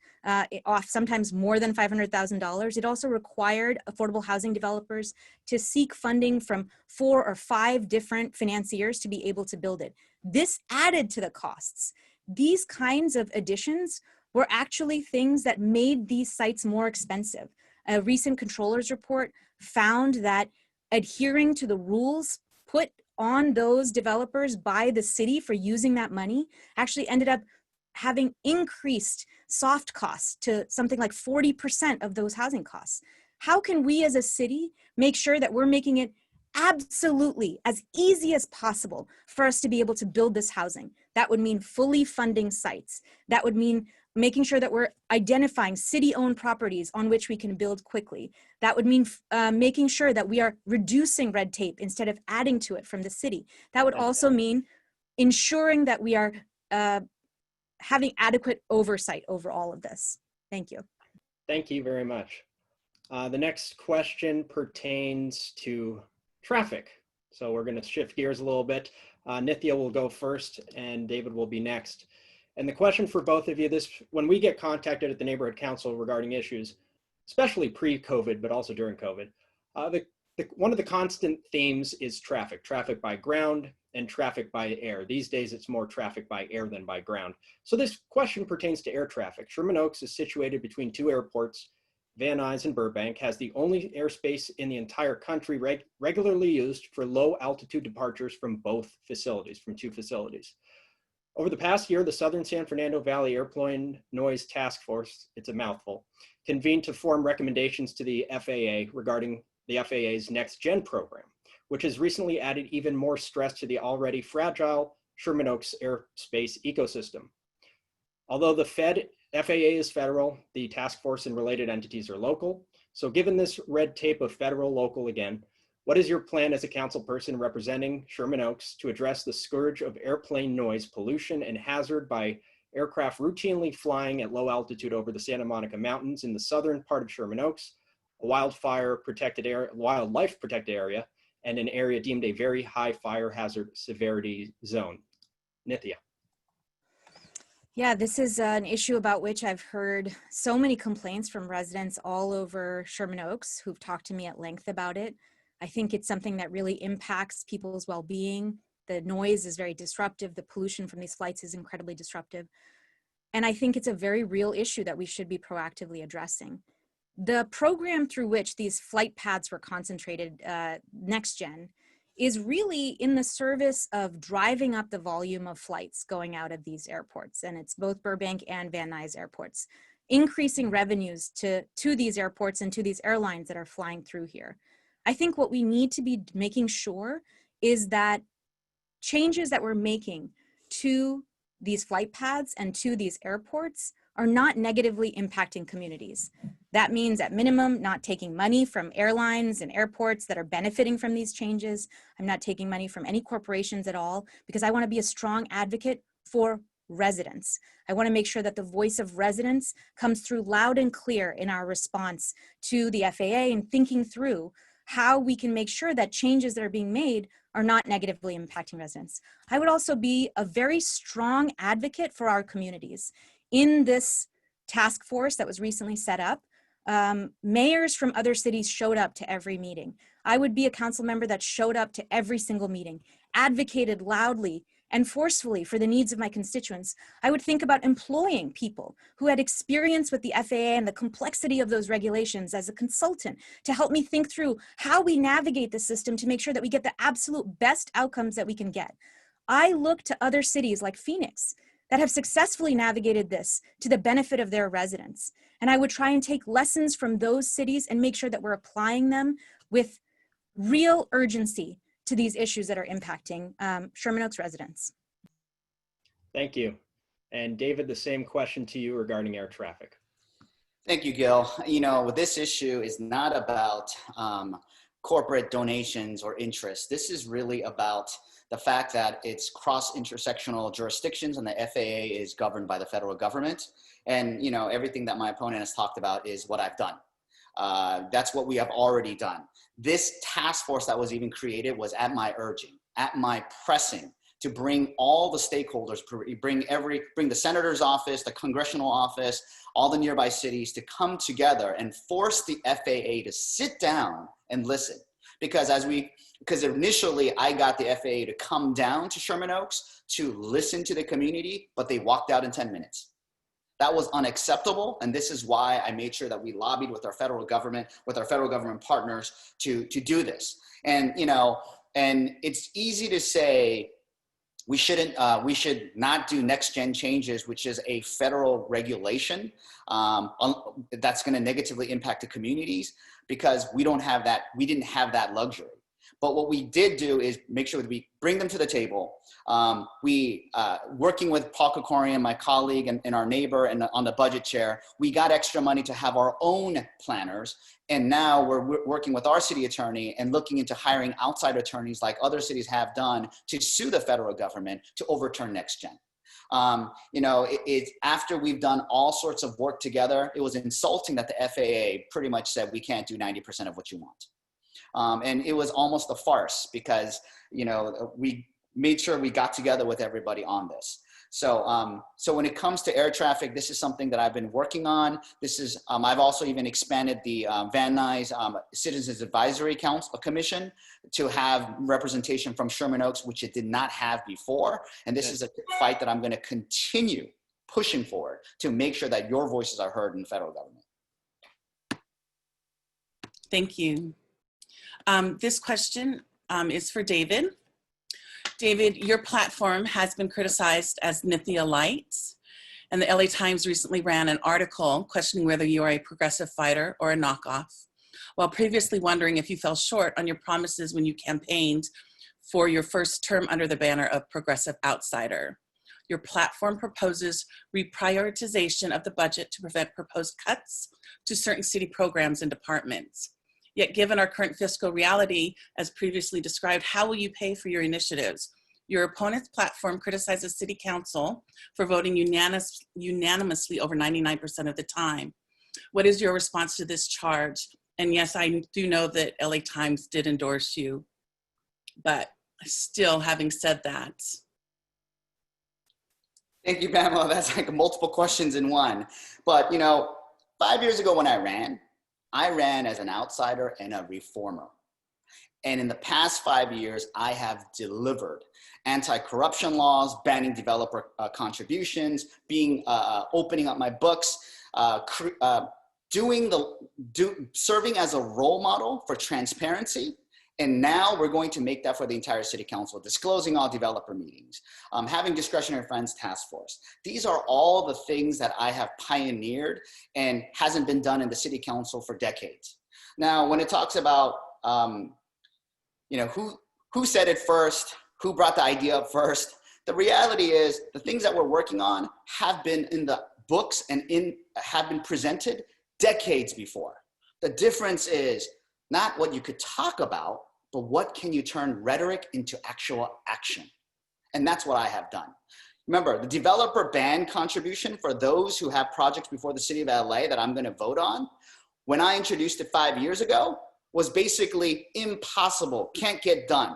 sometimes more than $500,000, it also required affordable housing developers to seek funding from 4 or 5 different financiers to be able to build it. This added to the costs. These kinds of additions were actually things that made these sites more expensive. A recent controller's report found that adhering to the rules put on those developers by the city for using that money actually ended up having increased soft costs to something like 40% of those housing costs. How can we as a city make sure that we're making it absolutely as easy as possible for us to be able to build this housing? That would mean fully funding sites. That would mean making sure that we're identifying city-owned properties on which we can build quickly. That would mean making sure that we are reducing red tape instead of adding to it from the city. That would also mean ensuring that we are having adequate oversight over all of this. Thank you. Thank you very much. The next question pertains to traffic. So we're going to shift gears a little bit. Nithya will go first and David will be next. And the question for both of you, when we get contacted at the neighborhood council regarding issues, especially pre-COVID, but also during COVID, one of the constant themes is traffic by ground and traffic by air. These days, it's more traffic by air than by ground. So this question pertains to air traffic. Sherman Oaks is situated between two airports. Van Nuys and Burbank has the only airspace in the entire country regularly used for low altitude departures from both facilities, from two facilities. Over the past year, the Southern San Fernando Valley Airplane Noise Task Force, it's a mouthful, convened to form recommendations to the FAA regarding the FAA's Next Gen program, which has recently added even more stress to the already fragile Sherman Oaks airspace ecosystem. Although the FAA is federal, the task force and related entities are local. So given this red tape of federal local again, what is your plan as a council person representing Sherman Oaks to address the scourge of airplane noise pollution and hazard by aircraft routinely flying at low altitude over the Santa Monica Mountains in the southern part of Sherman Oaks, a wildlife protected area, and an area deemed a very high fire hazard severity zone? Nithya. Yeah, this is an issue about which I've heard so many complaints from residents all over Sherman Oaks who've talked to me at length about it. I think it's something that really impacts people's well-being. The noise is very disruptive. The pollution from these flights is incredibly disruptive. And I think it's a very real issue that we should be proactively addressing. The program through which these flight paths were concentrated, Next Gen, is really in the service of driving up the volume of flights going out of these airports. And it's both Burbank and Van Nuys airports, increasing revenues to these airports and to these airlines that are flying through here. I think what we need to be making sure is that changes that we're making to these flight paths and to these airports are not negatively impacting communities. That means at minimum, not taking money from airlines and airports that are benefiting from these changes. I'm not taking money from any corporations at all, because I want to be a strong advocate for residents. I want to make sure that the voice of residents comes through loud and clear in our response to the FAA and thinking through how we can make sure that changes that are being made are not negatively impacting residents. I would also be a very strong advocate for our communities. In this task force that was recently set up, mayors from other cities showed up to every meeting. I would be a council member that showed up to every single meeting, advocated loudly and forcefully for the needs of my constituents. I would think about employing people who had experience with the FAA and the complexity of those regulations as a consultant to help me think through how we navigate the system to make sure that we get the absolute best outcomes that we can get. I look to other cities like Phoenix that have successfully navigated this to the benefit of their residents. And I would try and take lessons from those cities and make sure that we're applying them with real urgency to these issues that are impacting Sherman Oaks residents. Thank you. And David, the same question to you regarding air traffic. Thank you, Gil. You know, this issue is not about corporate donations or interests. This is really about the fact that it's cross-intersectional jurisdictions and the FAA is governed by the federal government. And, you know, everything that my opponent has talked about is what I've done. That's what we have already done. This task force that was even created was at my urging, at my pressing, to bring all the stakeholders, bring the senator's office, the congressional office, all the nearby cities to come together and force the FAA to sit down and listen. Because initially I got the FAA to come down to Sherman Oaks to listen to the community, but they walked out in 10 minutes. That was unacceptable. And this is why I made sure that we lobbied with our federal government, partners to do this. And, you know, and it's easy to say we should not do next gen changes, which is a federal regulation that's going to negatively impact the communities, because we didn't have that luxury. But what we did do is make sure that we bring them to the table. Working with Paul Kokorian, my colleague and our neighbor, and on the budget chair, we got extra money to have our own planners. And now we're working with our city attorney and looking into hiring outside attorneys like other cities have done to sue the federal government to overturn next gen. You know, it's after we've done all sorts of work together, it was insulting that the FAA pretty much said we can't do 90% of what you want. And it was almost a farce because, you know, we made sure we got together with everybody on this. So, so when it comes to air traffic, this is something that I've been working on. This is, I've also even expanded the Van Nuys Citizens Advisory Commission to have representation from Sherman Oaks, which it did not have before. And this is a fight that I'm going to continue pushing forward to make sure that your voices are heard in the federal government. Thank you. This question is for David. David, your platform has been criticized as Nithya Light, and the LA Times recently ran an article questioning whether you are a progressive fighter or a knockoff, while previously wondering if you fell short on your promises when you campaigned for your first term under the banner of progressive outsider. Your platform proposes reprioritization of the budget to prevent proposed cuts to certain city programs and departments. Yet given our current fiscal reality, as previously described, how will you pay for your initiatives? Your opponent's platform criticizes City Council for voting unanimously over 99% of the time. What is your response to this charge? And yes, I do know that LA Times did endorse you, but still, having said that. Thank you, Pamela. That's like multiple questions in one. But, you know, 5 years ago when I ran as an outsider and a reformer. And in the past 5 years, I have delivered anti-corruption laws, banning developer contributions, opening up my books, serving as a role model for transparency. And now we're going to make that for the entire city council, disclosing all developer meetings, having discretionary funds task force. These are all the things that I have pioneered and hasn't been done in the city council for decades. Now, when it talks about, you know, who said it first, who brought the idea up first, the reality is the things that we're working on have been in the books and have been presented decades before. The difference is not what you could talk about, but what can you turn rhetoric into actual action? And that's what I have done. Remember, the developer ban contribution for those who have projects before the city of LA that I'm going to vote on, when I introduced it 5 years ago, was basically impossible, can't get done.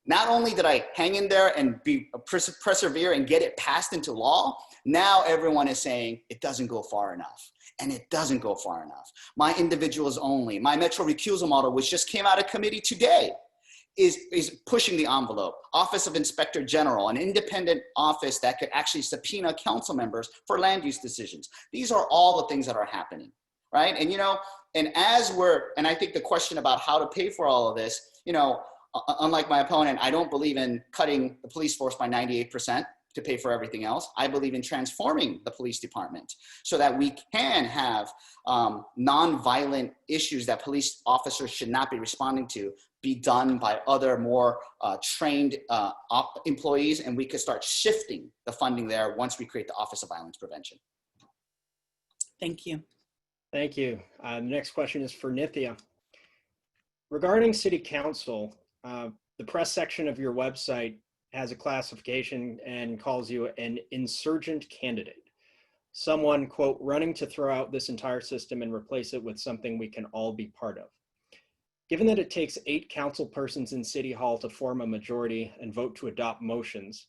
Not only did I hang in there and persevere and get it passed into law, now everyone is saying it doesn't go far enough. And it doesn't go far enough. My individuals only, my Metro recusal model, which just came out of committee today, is pushing the envelope. Office of Inspector General, an independent office that could actually subpoena council members for land use decisions. These are all the things that are happening, right? And, you know, and and I think the question about how to pay for all of this, you know, unlike my opponent, I don't believe in cutting the police force by 98%. To pay for everything else. I believe in transforming the police department so that we can have non-violent issues that police officers should not be responding to be done by other more trained employees, and we could start shifting the funding there once we create the Office of Violence Prevention. Thank you. Thank you. The next question is for Nithya. Regarding City Council, the press section of your website has a classification and calls you an insurgent candidate. Someone, quote, running to throw out this entire system and replace it with something we can all be part of. Given that it takes 8 council persons in City Hall to form a majority and vote to adopt motions,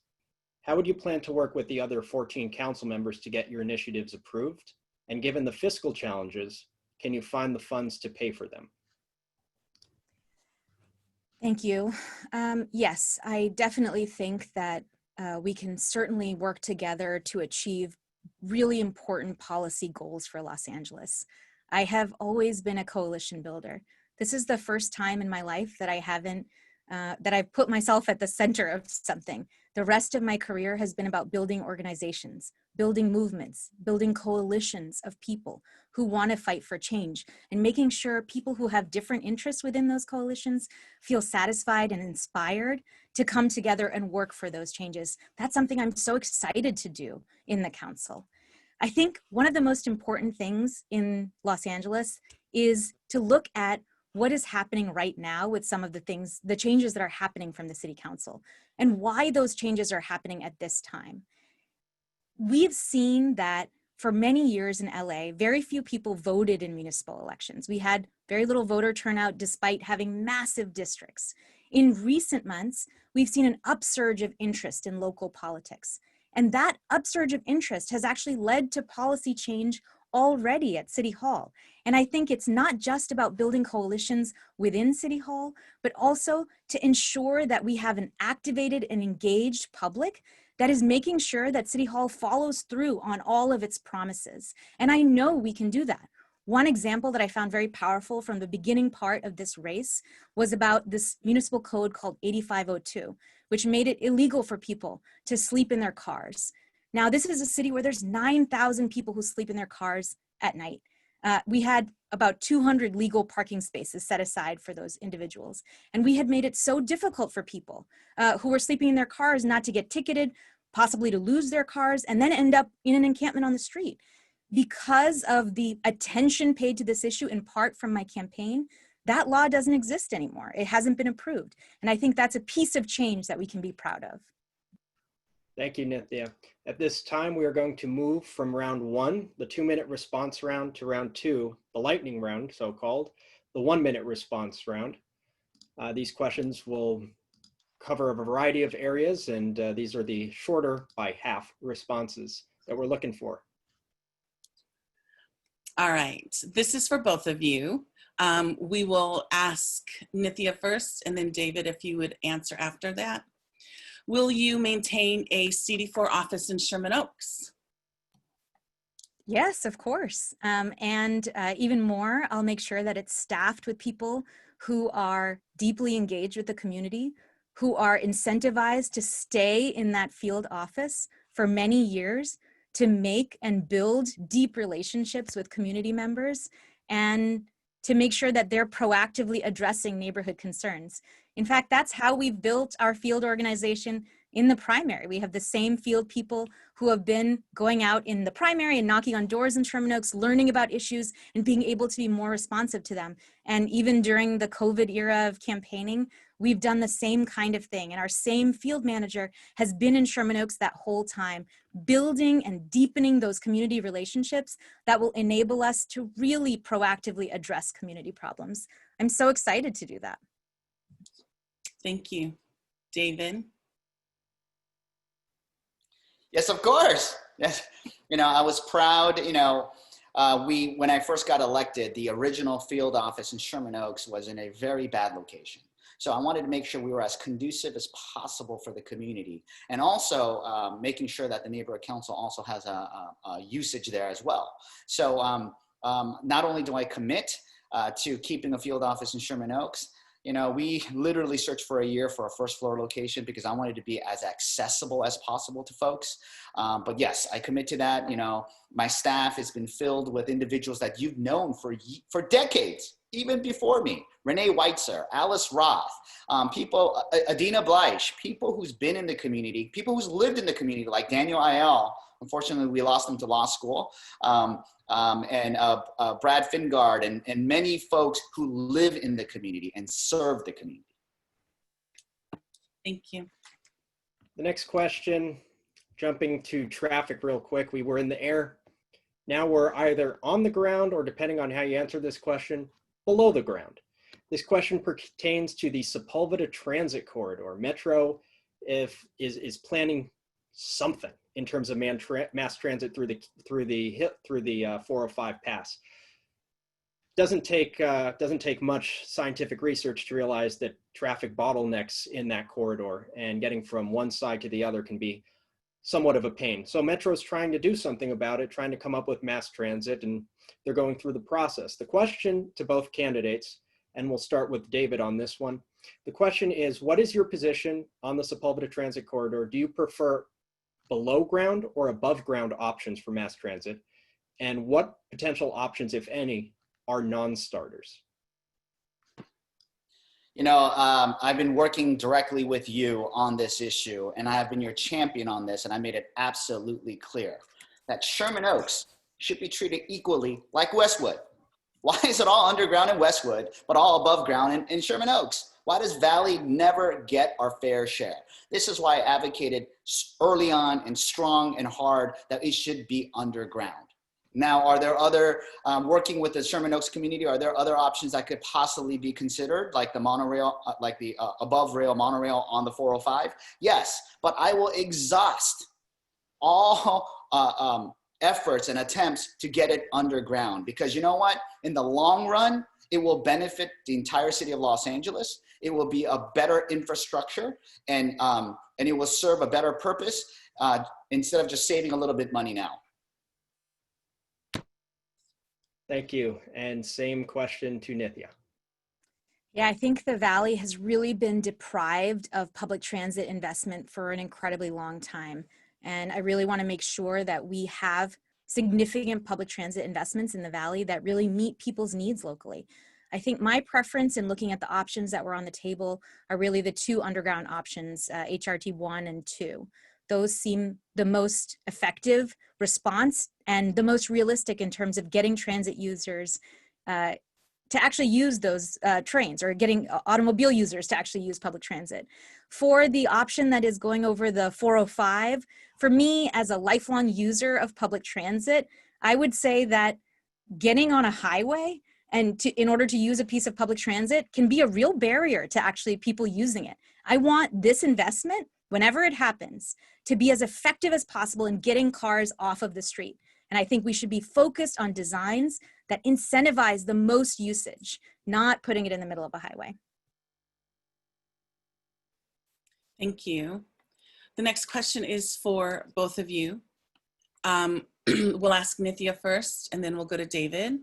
how would you plan to work with the other 14 council members to get your initiatives approved? And given the fiscal challenges, can you find the funds to pay for them? Thank you. Yes, I definitely think that we can certainly work together to achieve really important policy goals for Los Angeles. I have always been a coalition builder. This is the first time in my life that I've put myself at the center of something. The rest of my career has been about building organizations, building movements, building coalitions of people who want to fight for change, and making sure people who have different interests within those coalitions feel satisfied and inspired to come together and work for those changes. That's something I'm so excited to do in the council. I think one of the most important things in Los Angeles is to look at what is happening right now with some of the changes that are happening from the city council, and why those changes are happening at this time. We've seen that for many years in LA, very few people voted in municipal elections. We had very little voter turnout despite having massive districts. In recent months, we've seen an upsurge of interest in local politics. And that upsurge of interest has actually led to policy change already at City Hall. And I think it's not just about building coalitions within City Hall, but also to ensure that we have an activated and engaged public that is making sure that City Hall follows through on all of its promises. And I know we can do that. One example that I found very powerful from the beginning part of this race was about this municipal code called 8502, which made it illegal for people to sleep in their cars. Now, this is a city where there's 9,000 people who sleep in their cars at night. We had about 200 legal parking spaces set aside for those individuals. And we had made it so difficult for people who were sleeping in their cars not to get ticketed, possibly to lose their cars, and then end up in an encampment on the street. Because of the attention paid to this issue, in part from my campaign, that law doesn't exist anymore. It hasn't been approved. And I think that's a piece of change that we can be proud of. Thank you, Nithya. At this time, we are going to move from round one, the 2-minute response round, to round two, the lightning round, so-called, the 1-minute response round. These questions will cover a variety of areas, and these are the shorter by half responses that we're looking for. All right, this is for both of you. We will ask Nithya first, and then David, if you would answer after that. Will you maintain a CD4 office in Sherman Oaks? Yes, of course. And even more, I'll make sure that it's staffed with people who are deeply engaged with the community, who are incentivized to stay in that field office for many years, to make and build deep relationships with community members, and to make sure that they're proactively addressing neighborhood concerns. In fact, that's how we've built our field organization in the primary. We have the same field people who have been going out in the primary and knocking on doors in Sherman Oaks, learning about issues and being able to be more responsive to them. And even during the COVID era of campaigning, we've done the same kind of thing. And our same field manager has been in Sherman Oaks that whole time, building and deepening those community relationships that will enable us to really proactively address community problems. I'm so excited to do that. Thank you. David? Yes, of course. Yes. I was proud, when I first got elected, the original field office in Sherman Oaks was in a very bad location. So I wanted to make sure we were as conducive as possible for the community, and also making sure that the neighborhood council also has a usage there as well. So not only do I commit to keeping a field office in Sherman Oaks, we literally searched for a year for a first floor location because I wanted to be as accessible as possible to folks. But yes, I commit to that. My staff has been filled with individuals that you've known for decades, even before me. Renee Weitzer, Alice Roth, people, Adina Bleich, people who's been in the community, people who's lived in the community like Daniel Ayel. Unfortunately, we lost him to law school. And Brad Fingard and many folks who live in the community and serve the community. Thank you. The next question, jumping to traffic real quick. We were in the air. Now we're either on the ground or, depending on how you answer this question, below the ground. This question pertains to the Sepulveda Transit Corridor. Metro is planning something in terms of mass transit through the 405 pass. Doesn't take much scientific research to realize that traffic bottlenecks in that corridor and getting from one side to the other can be somewhat of a pain. So Metro's trying to do something about it, trying to come up with mass transit, and they're going through the process. The question to both candidates, and we'll start with David on this one. The question is, what is your position on the Sepulveda Transit Corridor? Do you prefer below ground or above ground options for mass transit? And what potential options, if any, are non-starters? You know, I've been working directly with you on this issue, and I have been your champion on this, and I made it absolutely clear that Sherman Oaks should be treated equally like Westwood. Why is it all underground in Westwood, but all above ground in Sherman Oaks? Why does Valley never get our fair share? This is why I advocated early on and strong and hard that it should be underground. Now, are there other, working with the Sherman Oaks community, are there other options that could possibly be considered, like the monorail, like the above rail monorail on the 405? Yes, but I will exhaust all efforts and attempts to get it underground, because you know what? In the long run, it will benefit the entire city of Los Angeles. It will be a better infrastructure, and it will serve a better purpose instead of just saving a little bit money now. Thank you. And same question to Nithya. Yeah, I think the Valley has really been deprived of public transit investment for an incredibly long time. And I really want to make sure that we have significant public transit investments in the Valley that really meet people's needs locally. I think my preference in looking at the options that were on the table are really the two underground options, HRT 1 and 2. Those seem the most effective response and the most realistic in terms of getting transit users to actually use those trains, or getting automobile users to actually use public transit. For the option that is going over the 405, for me as a lifelong user of public transit, I would say that getting on a highway and in order to use a piece of public transit can be a real barrier to actually people using it. I want this investment, whenever it happens, to be as effective as possible in getting cars off of the street. And I think we should be focused on designs that incentivize the most usage, not putting it in the middle of a highway. Thank you. The next question is for both of you. We'll ask Nithya first, and then we'll go to David.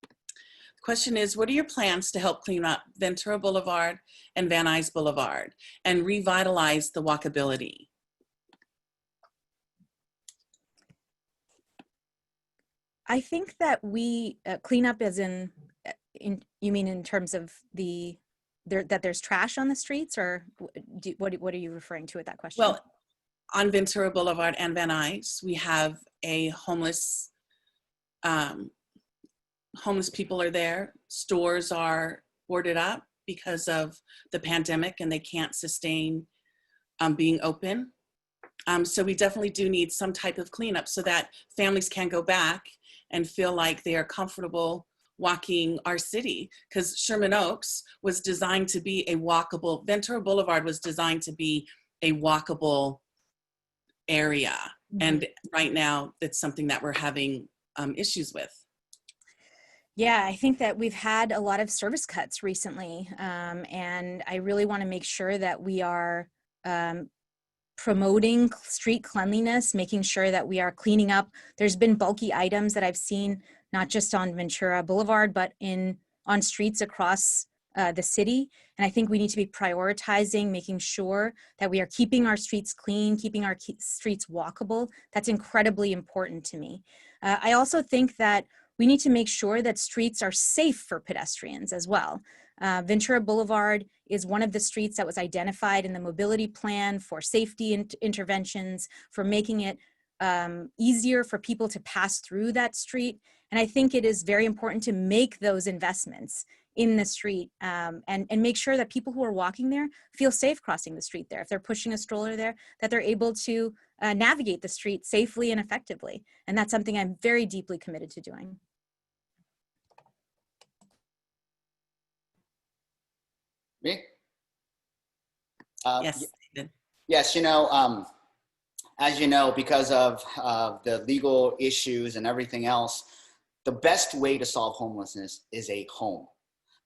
The question is, what are your plans to help clean up Ventura Boulevard and Van Nuys Boulevard and revitalize the walkability? I think that we clean up as in you mean in terms of that there's trash on the streets, or what are you referring to with that question? Well, on Ventura Boulevard and Van Nuys, we have a homeless people are there. Stores are boarded up because of the pandemic and they can't sustain being open. So we definitely do need some type of cleanup so that families can go back and feel like they are comfortable walking our city, because Sherman Oaks was designed to be a walkable, Ventura Boulevard was designed to be a walkable area. Mm-hmm. And right now it's something that we're having issues with. Yeah, I think that we've had a lot of service cuts recently, and I really want to make sure that we are promoting street cleanliness, making sure that we are cleaning up. There's been bulky items that I've seen, not just on Ventura Boulevard, but on streets across the city. And I think we need to be prioritizing, making sure that we are keeping our streets clean, keeping our streets walkable. That's incredibly important to me. I also think that we need to make sure that streets are safe for pedestrians as well. Ventura Boulevard is one of the streets that was identified in the mobility plan for safety interventions, for making it easier for people to pass through that street. And I think it is very important to make those investments in the street and make sure that people who are walking there feel safe crossing the street there. If they're pushing a stroller there, that they're able to navigate the street safely and effectively. And that's something I'm very deeply committed to doing. Me? Yes. Yes, you know, as you know, because of the legal issues and everything else, the best way to solve homelessness is a home.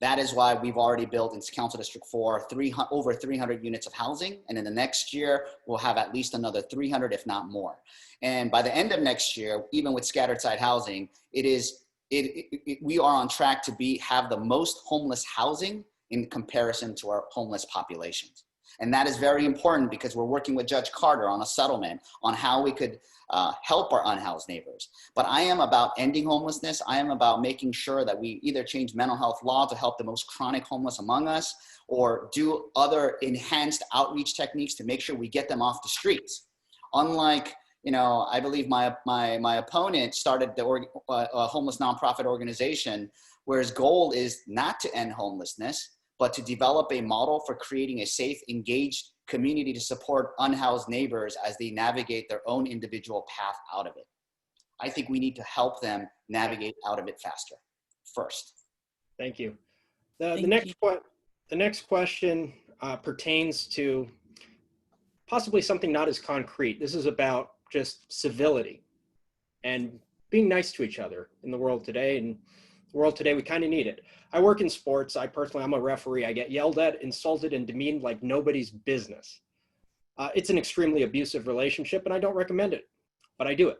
That is why we've already built in Council District 4 over 300 units of housing. And in the next year, we'll have at least another 300, if not more. And by the end of next year, even with scattered site housing, we are on track to have the most homeless housing in comparison to our homeless populations. And that is very important because we're working with Judge Carter on a settlement on how we could help our unhoused neighbors. But I am about ending homelessness. I am about making sure that we either change mental health law to help the most chronic homeless among us, or do other enhanced outreach techniques to make sure we get them off the streets. Unlike, I believe my opponent started a homeless nonprofit organization where his goal is not to end homelessness, but to develop a model for creating a safe, engaged community to support unhoused neighbors as they navigate their own individual path out of it. I think we need to help them navigate out of it faster first. Thank you. The next question pertains to possibly something not as concrete. This is about just civility and being nice to each other in the world today. And the world today, we kind of need it. I work in sports. I'm a referee. I get yelled at, insulted, and demeaned like nobody's business. It's an extremely abusive relationship, and I don't recommend it, but I do it.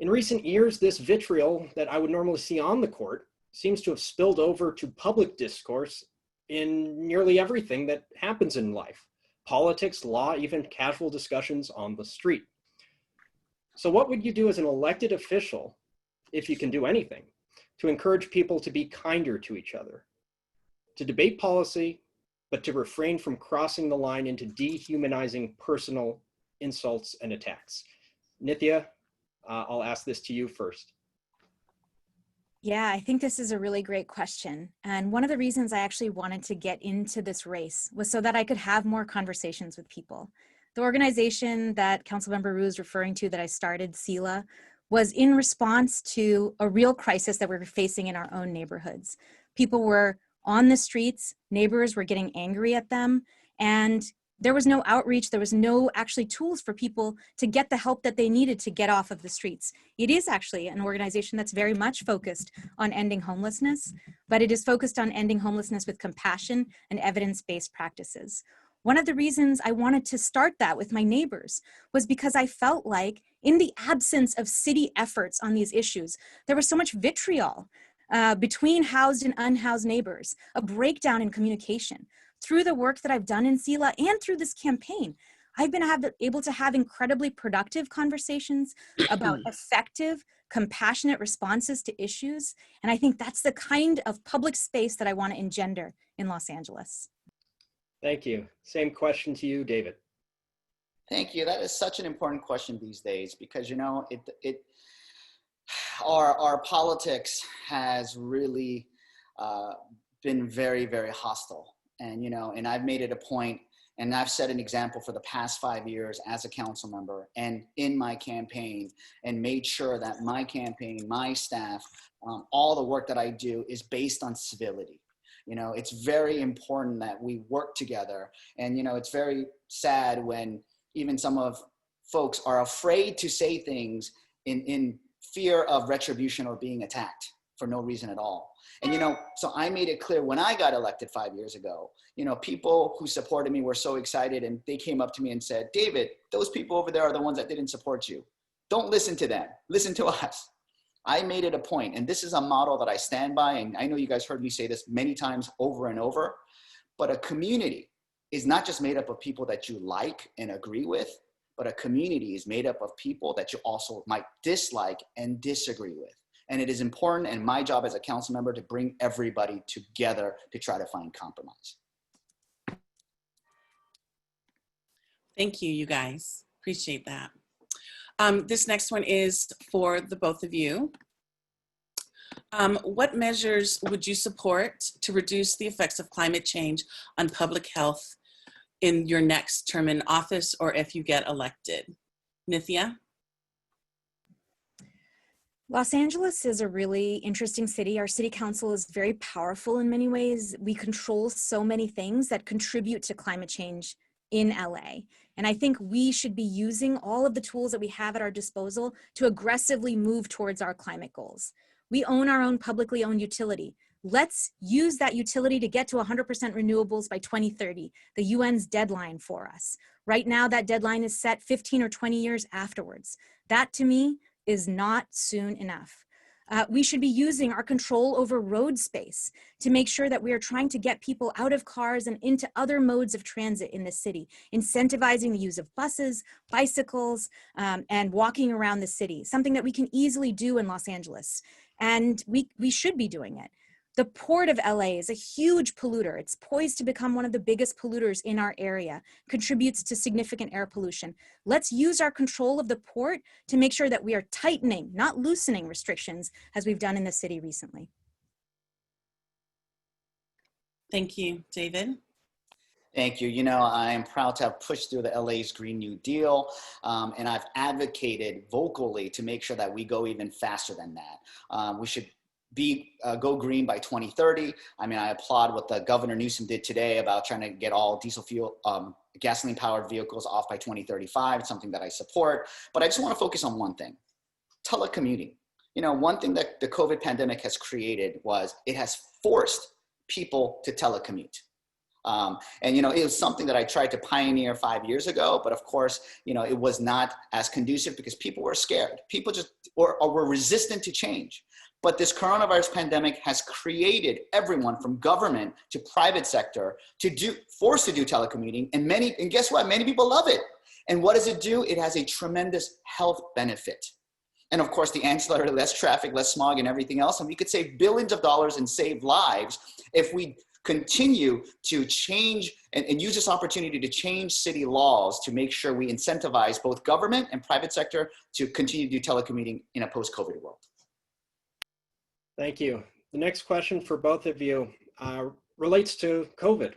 In recent years, this vitriol that I would normally see on the court seems to have spilled over to public discourse in nearly everything that happens in life: politics, law, even casual discussions on the street. So what would you do as an elected official, if you can do anything, to encourage people to be kinder to each other, to debate policy, but to refrain from crossing the line into dehumanizing personal insults and attacks? Nithya, I'll ask this to you first. Yeah, I think this is a really great question. And one of the reasons I actually wanted to get into this race was so that I could have more conversations with people. The organization that Councilmember Roux is referring to that I started, SELA, was in response to a real crisis that we were facing in our own neighborhoods. People were on the streets, neighbors were getting angry at them, and there was no outreach, there was no actually tools for people to get the help that they needed to get off of the streets. It is actually an organization that's very much focused on ending homelessness, but it is focused on ending homelessness with compassion and evidence-based practices. One of the reasons I wanted to start that with my neighbors was because I felt like in the absence of city efforts on these issues, there was so much vitriol between housed and unhoused neighbors, a breakdown in communication. Through the work that I've done in SELA and through this campaign, I've been able to have incredibly productive conversations about effective, compassionate responses to issues. And I think that's the kind of public space that I want to engender in Los Angeles. Thank you. Same question to you, David. Thank you. That is such an important question these days because, our politics has really been very, very hostile. And I've made it a point, and I've set an example for the past 5 years as a council member and in my campaign, and made sure that my campaign, my staff, all the work that I do is based on civility. It's very important that we work together. And, it's very sad when even some of folks are afraid to say things in fear of retribution or being attacked for no reason at all. And, so I made it clear when I got elected 5 years ago, people who supported me were so excited, and they came up to me and said, David, those people over there are the ones that didn't support you. Don't listen to them. Listen to us. I made it a point, and this is a model that I stand by, and I know you guys heard me say this many times over and over, but a community is not just made up of people that you like and agree with, but a community is made up of people that you also might dislike and disagree with. And it is important, and my job as a council member, to bring everybody together to try to find compromise. Thank you, you guys. Appreciate that. This next one is for the both of you. What measures would you support to reduce the effects of climate change on public health in your next term in office, or if you get elected? Nithya? Los Angeles is a really interesting city. Our city council is very powerful in many ways. We control so many things that contribute to climate change in LA. And I think we should be using all of the tools that we have at our disposal to aggressively move towards our climate goals. We own our own publicly owned utility. Let's use that utility to get to 100% renewables by 2030, the UN's deadline for us. Right now, that deadline is set 15 or 20 years afterwards. That, to me, is not soon enough. We should be using our control over road space to make sure that we are trying to get people out of cars and into other modes of transit in the city, incentivizing the use of buses, bicycles, and walking around the city, something that we can easily do in Los Angeles. And we should be doing it. The Port of LA is a huge polluter. It's poised to become one of the biggest polluters in our area, contributes to significant air pollution. Let's use our control of the port to make sure that we are tightening, not loosening restrictions as we've done in the city recently. Thank you, David. Thank you. You know, I'm proud to have pushed through the LA's Green New Deal, and I've advocated vocally to make sure that we go even faster than that. We should go green by 2030. I mean, I applaud what the Governor Newsom did today about trying to get all diesel fuel, gasoline powered vehicles off by 2035. It's something that I support, but I just want to focus on one thing: telecommuting. You know, one thing that the COVID pandemic has created was it has forced people to telecommute. And, you know, it was something that I tried to pioneer 5 years ago, but of course, you know, it was not as conducive because people were scared. People just or were resistant to change. But this coronavirus pandemic has created everyone from government to private sector forced to do telecommuting, and guess what? Many people love it. And what does it do? It has a tremendous health benefit. And of course, the ancillary, less traffic, less smog, and everything else. And we could save billions of dollars and save lives if we continue to change and use this opportunity to change city laws to make sure we incentivize both government and private sector to continue to do telecommuting in a post-COVID world. Thank you. The next question for both of you relates to COVID.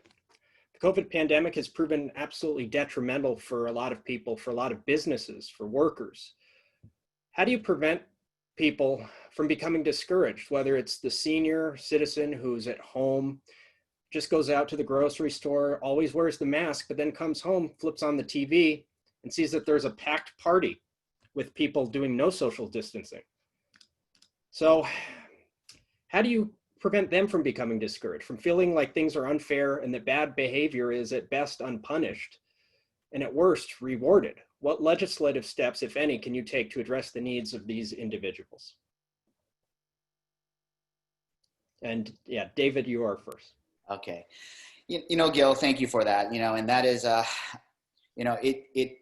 The COVID pandemic has proven absolutely detrimental for a lot of people, for a lot of businesses, for workers. How do you prevent people from becoming discouraged, whether it's the senior citizen who's at home, just goes out to the grocery store, always wears the mask, but then comes home, flips on the TV, and sees that there's a packed party with people doing no social distancing? So how do you prevent them from becoming discouraged, from feeling like things are unfair and that bad behavior is at best unpunished and at worst rewarded? What legislative steps, if any, can you take to address the needs of these individuals? And yeah, David, you are first. Okay. You know, Gil, thank you for that. You know, and that is, you know, it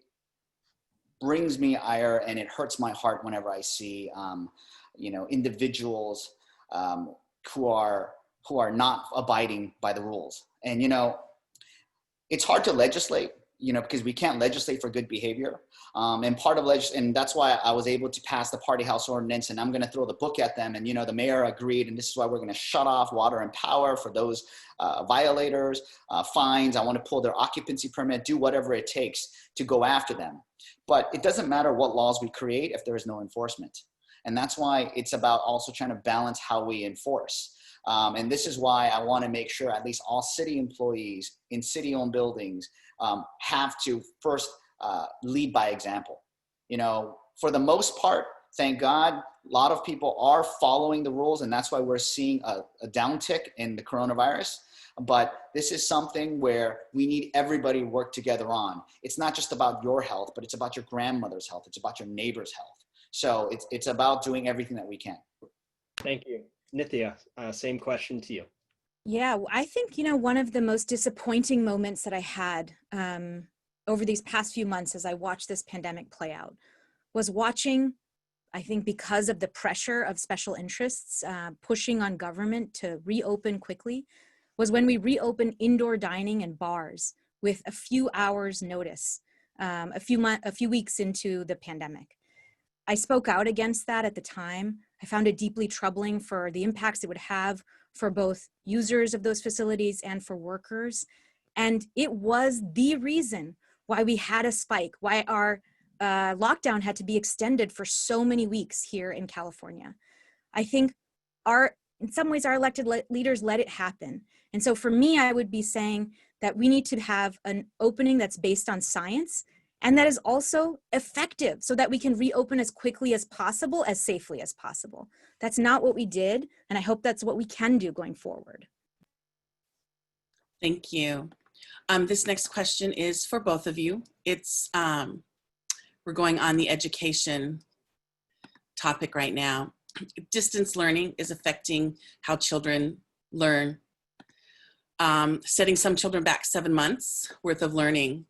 brings me ire and it hurts my heart whenever I see, you know, individuals who are not abiding by the rules. And, you know, it's hard to legislate, you know, because we can't legislate for good behavior. And part of and that's why I was able to pass the party house ordinance, and I'm going to throw the book at them. And, you know, the mayor agreed, and this is why we're going to shut off water and power for those violators, fines. I want to pull their occupancy permit, do whatever it takes to go after them. But it doesn't matter what laws we create if there is no enforcement. And that's why it's about also trying to balance how we enforce. And this is why I want to make sure at least all city employees in city-owned buildings have to first lead by example. You know, for the most part, thank God, a lot of people are following the rules, and that's why we're seeing a downtick in the coronavirus. But this is something where we need everybody to work together on. It's not just about your health, but it's about your grandmother's health. It's about your neighbor's health. So it's about doing everything that we can. Thank you. Nithya, same question to you. Yeah, I think, you know, one of the most disappointing moments that I had over these past few months as I watched this pandemic play out was watching, I think because of the pressure of special interests pushing on government to reopen quickly, was when we reopened indoor dining and bars with a few hours notice, a few weeks into the pandemic. I spoke out against that at the time. I found it deeply troubling for the impacts it would have for both users of those facilities and for workers. And it was the reason why we had a spike, why our lockdown had to be extended for so many weeks here in California. I think in some ways our elected leaders let it happen. And so for me, I would be saying that we need to have an opening that's based on science and that is also effective so that we can reopen as quickly as possible, as safely as possible. That's not what we did, and I hope that's what we can do going forward. Thank you. This next question is for both of you. It's, we're going on the education topic right now. Distance learning is affecting how children learn, setting some children back 7 months worth of learning.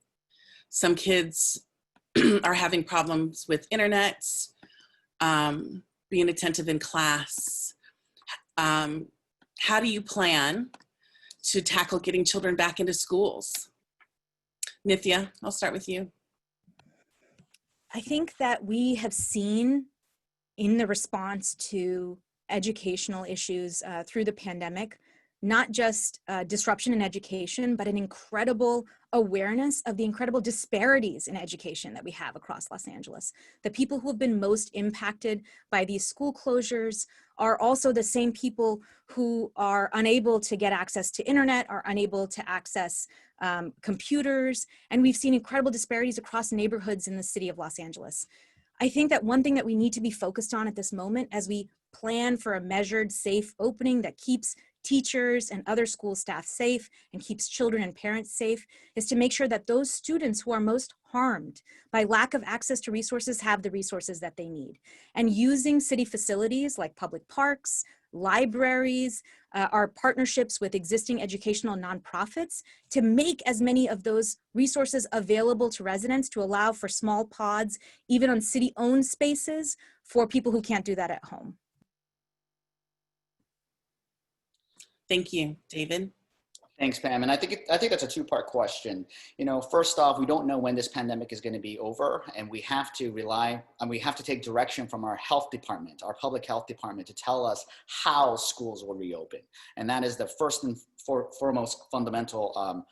Some kids are having problems with internet, being attentive in class. How do you plan to tackle getting children back into schools? Nithya, I'll start with you. I think that we have seen in the response to educational issues through the pandemic, not just disruption in education, but an incredible awareness of the incredible disparities in education that we have across Los Angeles. The people who have been most impacted by these school closures are also the same people who are unable to get access to internet, are unable to access computers, and we've seen incredible disparities across neighborhoods in the city of Los Angeles. I think that one thing that we need to be focused on at this moment as we plan for a measured, safe opening that keeps teachers and other school staff safe and keeps children and parents safe is to make sure that those students who are most harmed by lack of access to resources have the resources that they need. And using city facilities like public parks, libraries, our partnerships with existing educational nonprofits to make as many of those resources available to residents to allow for small pods, even on city-owned spaces for people who can't do that at home. Thank you, David. Thanks, Pam. And I think that's a two-part question. You know, first off, we don't know when this pandemic is going to be over, and we have to take direction from our health department, our public health department, to tell us how schools will reopen. And that is the first and foremost fundamental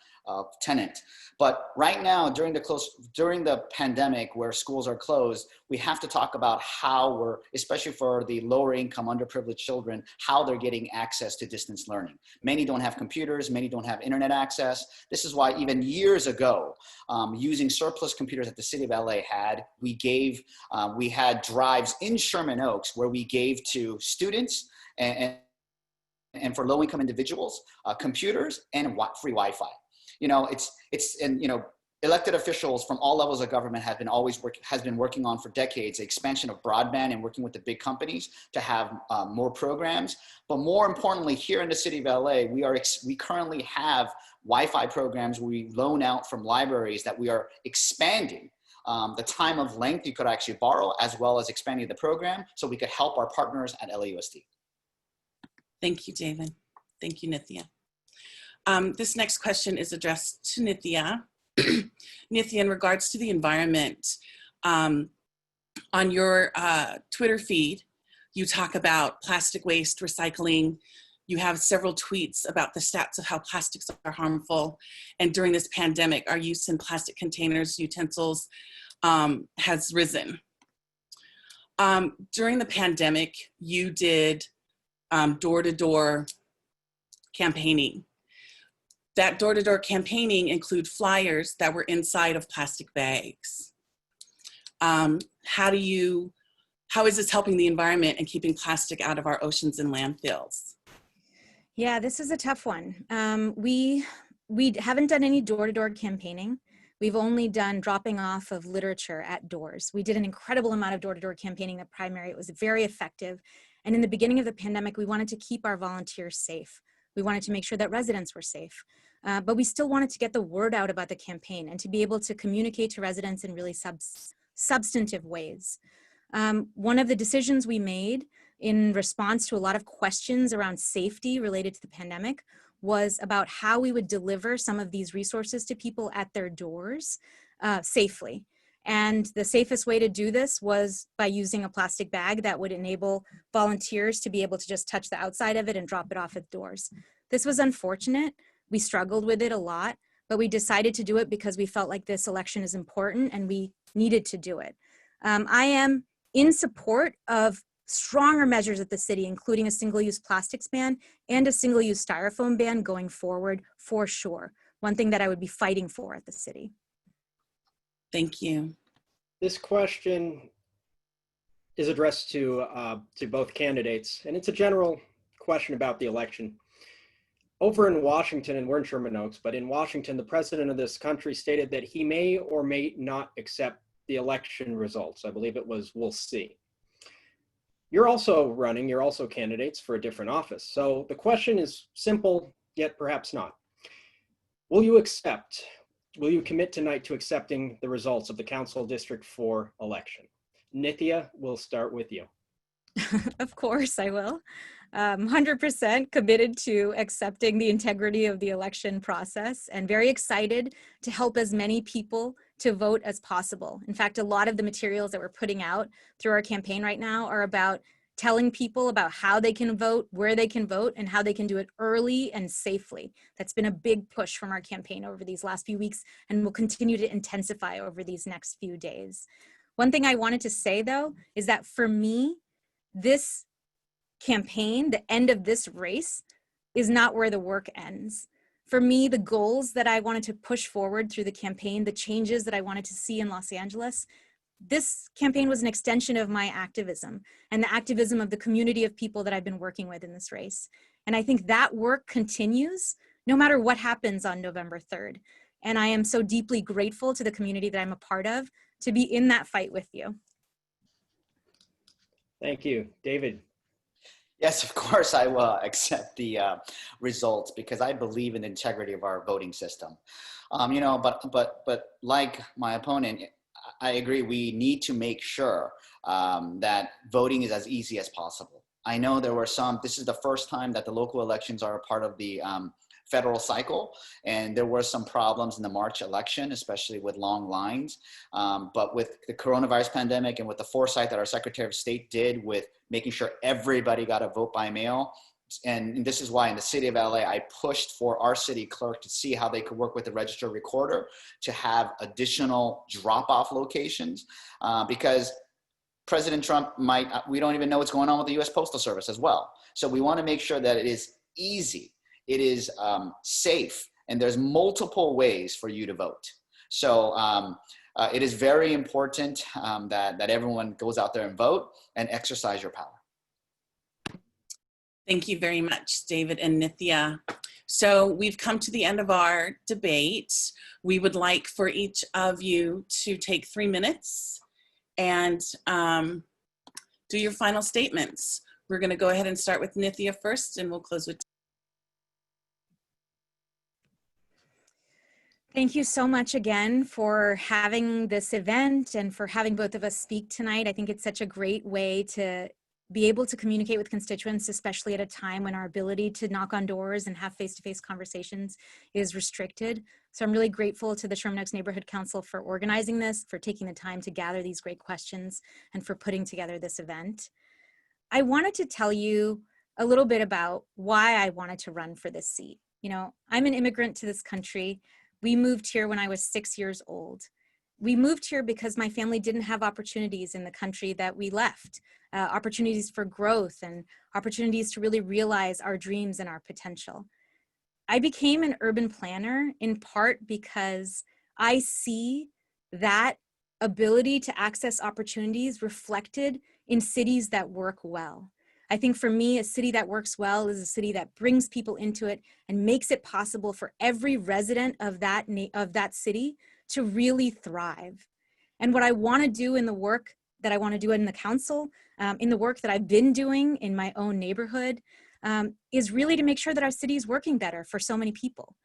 tenet. But right now, during the pandemic where schools are closed, we have to talk about how especially for the lower income, underprivileged children, how they're getting access to distance learning. Many don't have computers, many don't have internet access. This is why even years ago, using surplus computers that the city of LA had, we had drives in Sherman Oaks where we gave to students and for low-income individuals, computers and free Wi-Fi. You know, elected officials from all levels of government has been working on for decades the expansion of broadband and working with the big companies to have more programs. But more importantly, here in the city of LA, we currently have Wi-Fi programs we loan out from libraries that we are expanding the time of length you could actually borrow, as well as expanding the program so we could help our partners at LAUSD. Thank you, David. Thank you, Nithya. This next question is addressed to Nithya. Nithya, in regards to the environment, on your Twitter feed, you talk about plastic waste, recycling. You have several tweets about the stats of how plastics are harmful. And during this pandemic, our use in plastic containers, utensils has risen. During the pandemic, you did door-to-door campaigning. That door-to-door campaigning include flyers that were inside of plastic bags. How is this helping the environment and keeping plastic out of our oceans and landfills? Yeah, this is a tough one. We haven't done any door-to-door campaigning. We've only done dropping off of literature at doors. We did an incredible amount of door-to-door campaigning at primary. It was very effective. And in the beginning of the pandemic, we wanted to keep our volunteers safe. We wanted to make sure that residents were safe. But we still wanted to get the word out about the campaign and to be able to communicate to residents in really substantive ways. One of the decisions we made in response to a lot of questions around safety related to the pandemic was about how we would deliver some of these resources to people at their doors safely. And the safest way to do this was by using a plastic bag that would enable volunteers to be able to just touch the outside of it and drop it off at doors. This was unfortunate. We struggled with it a lot, but we decided to do it because we felt like this election is important and we needed to do it. I am in support of stronger measures at the city, including a single-use plastics ban and a single-use styrofoam ban going forward for sure. One thing that I would be fighting for at the city. Thank you. This question is addressed to both candidates, and it's a general question about the election. Over in Washington, and we're in Sherman Oaks, but in Washington, the president of this country stated that he may or may not accept the election results. I believe it was, we'll see. You're also candidates for a different office. So the question is simple, yet perhaps not. Will you commit tonight to accepting the results of the Council District 4 election? Nithya, we'll start with you. Of course I will. 100% committed to accepting the integrity of the election process and very excited to help as many people to vote as possible. In fact, a lot of the materials that we're putting out through our campaign right now are about telling people about how they can vote, where they can vote, and how they can do it early and safely. That's been a big push from our campaign over these last few weeks and will continue to intensify over these next few days. One thing I wanted to say though, is that for me, this campaign, the end of this race, is not where the work ends. For me, the goals that I wanted to push forward through the campaign, the changes that I wanted to see in Los Angeles, this campaign was an extension of my activism and the activism of the community of people that I've been working with in this race. And I think that work continues no matter what happens on November 3rd. And I am so deeply grateful to the community that I'm a part of to be in that fight with you. Thank you. David. Yes, of course I will accept the results because I believe in the integrity of our voting system. But like my opponent, I agree we need to make sure that voting is as easy as possible. I know there were this is the first time that the local elections are a part of the federal cycle, and there were some problems in the March election, especially with long lines. But with the coronavirus pandemic and with the foresight that our Secretary of State did with making sure everybody got a vote by mail, and this is why in the city of LA, I pushed for our city clerk to see how they could work with the register recorder to have additional drop-off locations because President Trump we don't even know what's going on with the US Postal Service as well. So we want to make sure that it is easy, it is safe, and there's multiple ways for you to vote. So it is very important that everyone goes out there and vote and exercise your power. Thank you very much, David and Nithya. So we've come to the end of our debate. We would like for each of you to take 3 minutes and do your final statements. We're going to go ahead and start with Nithya first, and we'll close with. Thank you so much again for having this event and for having both of us speak tonight. I think it's such a great way to be able to communicate with constituents, especially at a time when our ability to knock on doors and have face-to-face conversations is restricted. So I'm really grateful to the Sherman Oaks Neighborhood Council for organizing this, for taking the time to gather these great questions, and for putting together this event. I wanted to tell you a little bit about why I wanted to run for this seat. You know, I'm an immigrant to this country. We moved here when I was 6 years old. We moved here because my family didn't have opportunities in the country that we left, opportunities for growth and opportunities to really realize our dreams and our potential. I became an urban planner in part because I see that ability to access opportunities reflected in cities that work well. I think for me, a city that works well is a city that brings people into it and makes it possible for every resident of that city to really thrive. And what I want to do in the work that I want to do in the council, in the work that I've been doing in my own neighborhood, is really to make sure that our city is working better for so many people.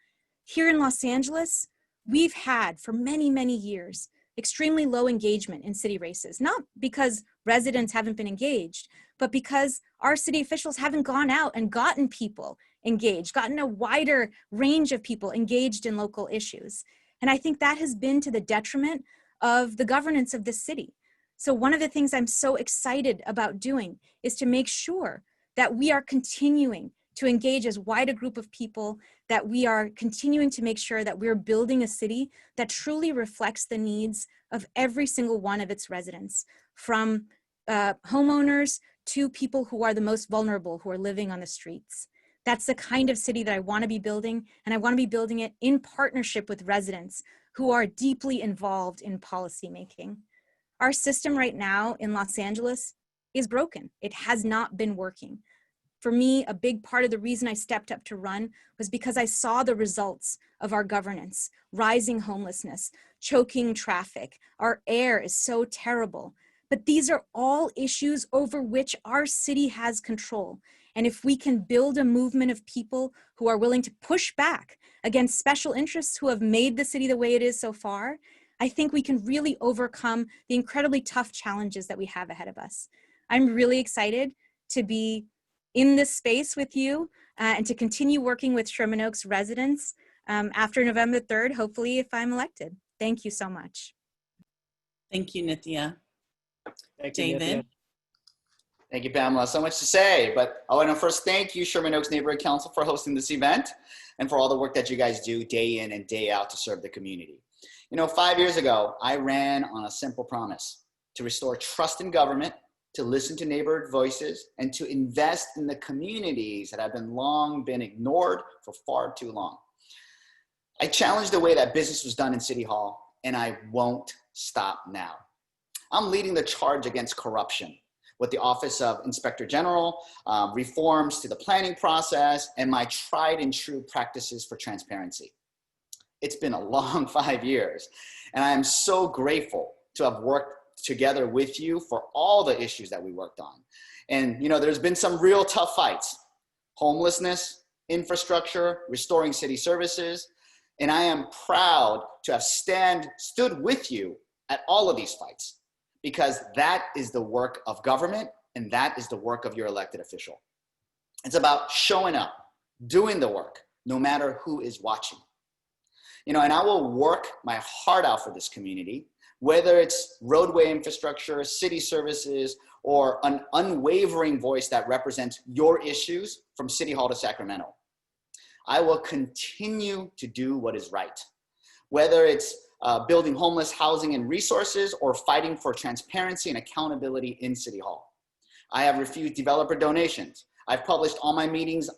Here in Los Angeles, we've had for many, many years extremely low engagement in city races, not because residents haven't been engaged, but because our city officials haven't gone out and gotten people engaged, gotten a wider range of people engaged in local issues. And I think that has been to the detriment of the governance of this city. So one of the things I'm so excited about doing is to make sure that we are continuing to engage as wide a group of people, that we are continuing to make sure that we're building a city that truly reflects the needs of every single one of its residents, from homeowners to people who are the most vulnerable, who are living on the streets. That's the kind of city that I want to be building, and I want to be building it in partnership with residents who are deeply involved in policymaking. Our system right now in Los Angeles is broken. It has not been working. For me, a big part of the reason I stepped up to run was because I saw the results of our governance, rising homelessness, choking traffic. Our air is so terrible. But these are all issues over which our city has control. And if we can build a movement of people who are willing to push back against special interests who have made the city the way it is so far, I think we can really overcome the incredibly tough challenges that we have ahead of us. I'm really excited to be in this space with you and to continue working with Sherman Oaks residents after November 3rd, hopefully, if I'm elected. Thank you so much. Thank you, Nithya. Thank you, David. Nithya. Thank you, Pamela. So much to say, but I want to first thank you, Sherman Oaks Neighborhood Council, for hosting this event and for all the work that you guys do day in and day out to serve the community. You know, 5 years ago, I ran on a simple promise: to restore trust in government, to listen to neighborhood voices, and to invest in the communities that have long been ignored for far too long. I challenged the way that business was done in City Hall, and I won't stop now. I'm leading the charge against corruption with the Office of Inspector General, reforms to the planning process, and my tried and true practices for transparency. It's been a long 5 years, and I am so grateful to have worked together with you for all the issues that we worked on. And you know, there's been some real tough fights: homelessness, infrastructure, restoring city services. And I am proud to have stood with you at all of these fights, because that is the work of government and that is the work of your elected official. It's about showing up, doing the work, no matter who is watching. You know, and I will work my heart out for this community, whether it's roadway infrastructure, city services, or an unwavering voice that represents your issues from City Hall to Sacramento. I will continue to do what is right, whether it's building homeless housing and resources or fighting for transparency and accountability in City Hall. I have refused developer donations. I've published all my meetings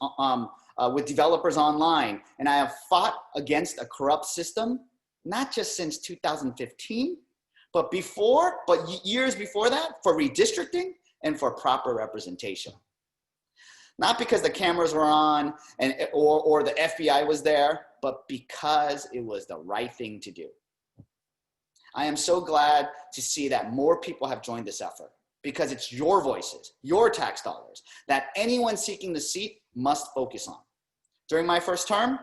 with developers online, and I have fought against a corrupt system, not just since 2015, but years before that, for redistricting and for proper representation. Not because the cameras were on or the FBI was there, but because it was the right thing to do. I am so glad to see that more people have joined this effort, because it's your voices, your tax dollars, that anyone seeking the seat must focus on. During my first term,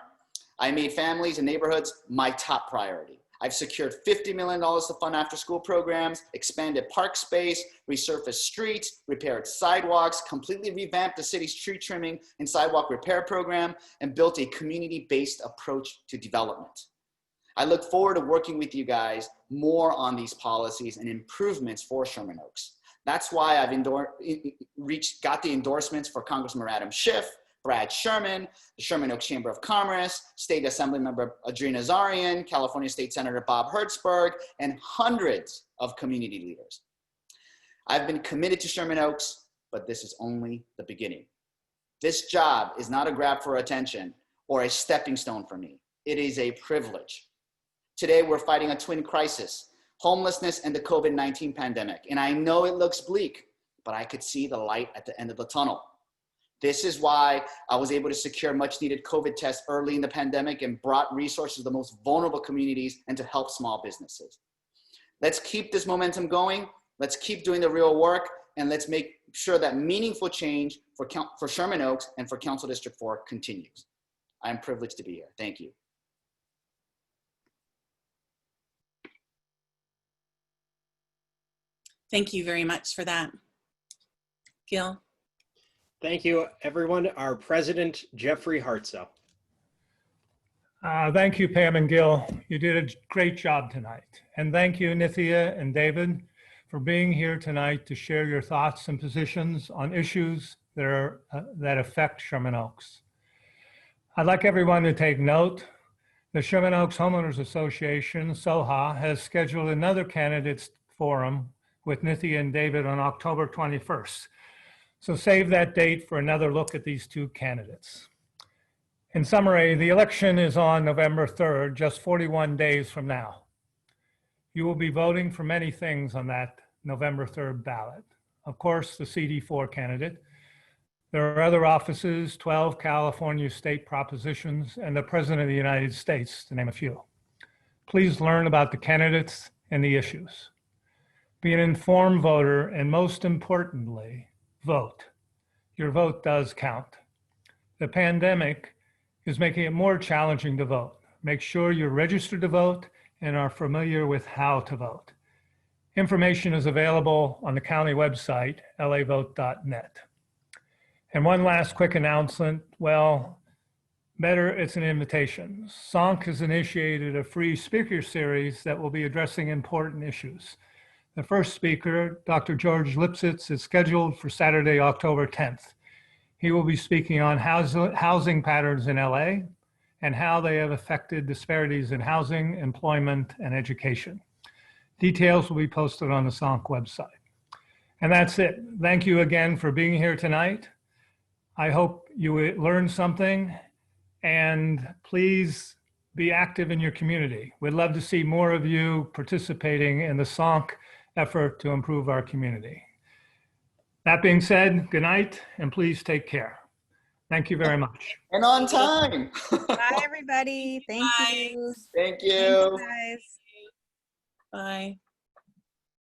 I made families and neighborhoods my top priority. I've secured $50 million to fund after-school programs, expanded park space, resurfaced streets, repaired sidewalks, completely revamped the city's tree trimming and sidewalk repair program, and built a community-based approach to development. I look forward to working with you guys more on these policies and improvements for Sherman Oaks. That's why I've got the endorsements for Congressman Adam Schiff, Brad Sherman, the Sherman Oaks Chamber of Commerce, State Assembly Member Adrina Zarian, California State Senator Bob Hertzberg, and hundreds of community leaders. I've been committed to Sherman Oaks, but this is only the beginning. This job is not a grab for attention or a stepping stone for me. It is a privilege. Today, we're fighting a twin crisis: homelessness and the COVID-19 pandemic. And I know it looks bleak, but I could see the light at the end of the tunnel. This is why I was able to secure much needed COVID tests early in the pandemic and brought resources to the most vulnerable communities and to help small businesses. Let's keep this momentum going. Let's keep doing the real work, and let's make sure that meaningful change for Sherman Oaks and for Council District 4 continues. I'm privileged to be here. Thank you. Thank you very much for that. Gil. Thank you, everyone. Our president, Jeffrey Hartsoe. Thank you, Pam and Gil. You did a great job tonight. And thank you, Nithya and David, for being here tonight to share your thoughts and positions on issues that affect Sherman Oaks. I'd like everyone to take note. The Sherman Oaks Homeowners Association, SOHA, has scheduled another candidates forum with Nithya and David on October 21st. So save that date for another look at these two candidates. In summary, the election is on November 3rd, just 41 days from now. You will be voting for many things on that November 3rd ballot. Of course, the CD4 candidate. There are other offices, 12 California state propositions, and the President of the United States, to name a few. Please learn about the candidates and the issues. Be an informed voter, and most importantly, vote. Your vote does count. The pandemic is making it more challenging to vote. Make sure you're registered to vote and are familiar with how to vote. Information is available on the county website, lavote.net. And one last quick announcement. Well, better, it's an invitation. SONC has initiated a free speaker series that will be addressing important issues. The first speaker, Dr. George Lipsitz, is scheduled for Saturday, October 10th. He will be speaking on housing patterns in LA and how they have affected disparities in housing, employment, and education. Details will be posted on the SONC website. And that's it. Thank you again for being here tonight. I hope you learned something, and please be active in your community. We'd love to see more of you participating in the SONC effort to improve our community. That being said, good night, and please take care. Thank you very much. And on time. Bye, everybody. Thank Bye. you. Thank Thank you, you. guys. Bye.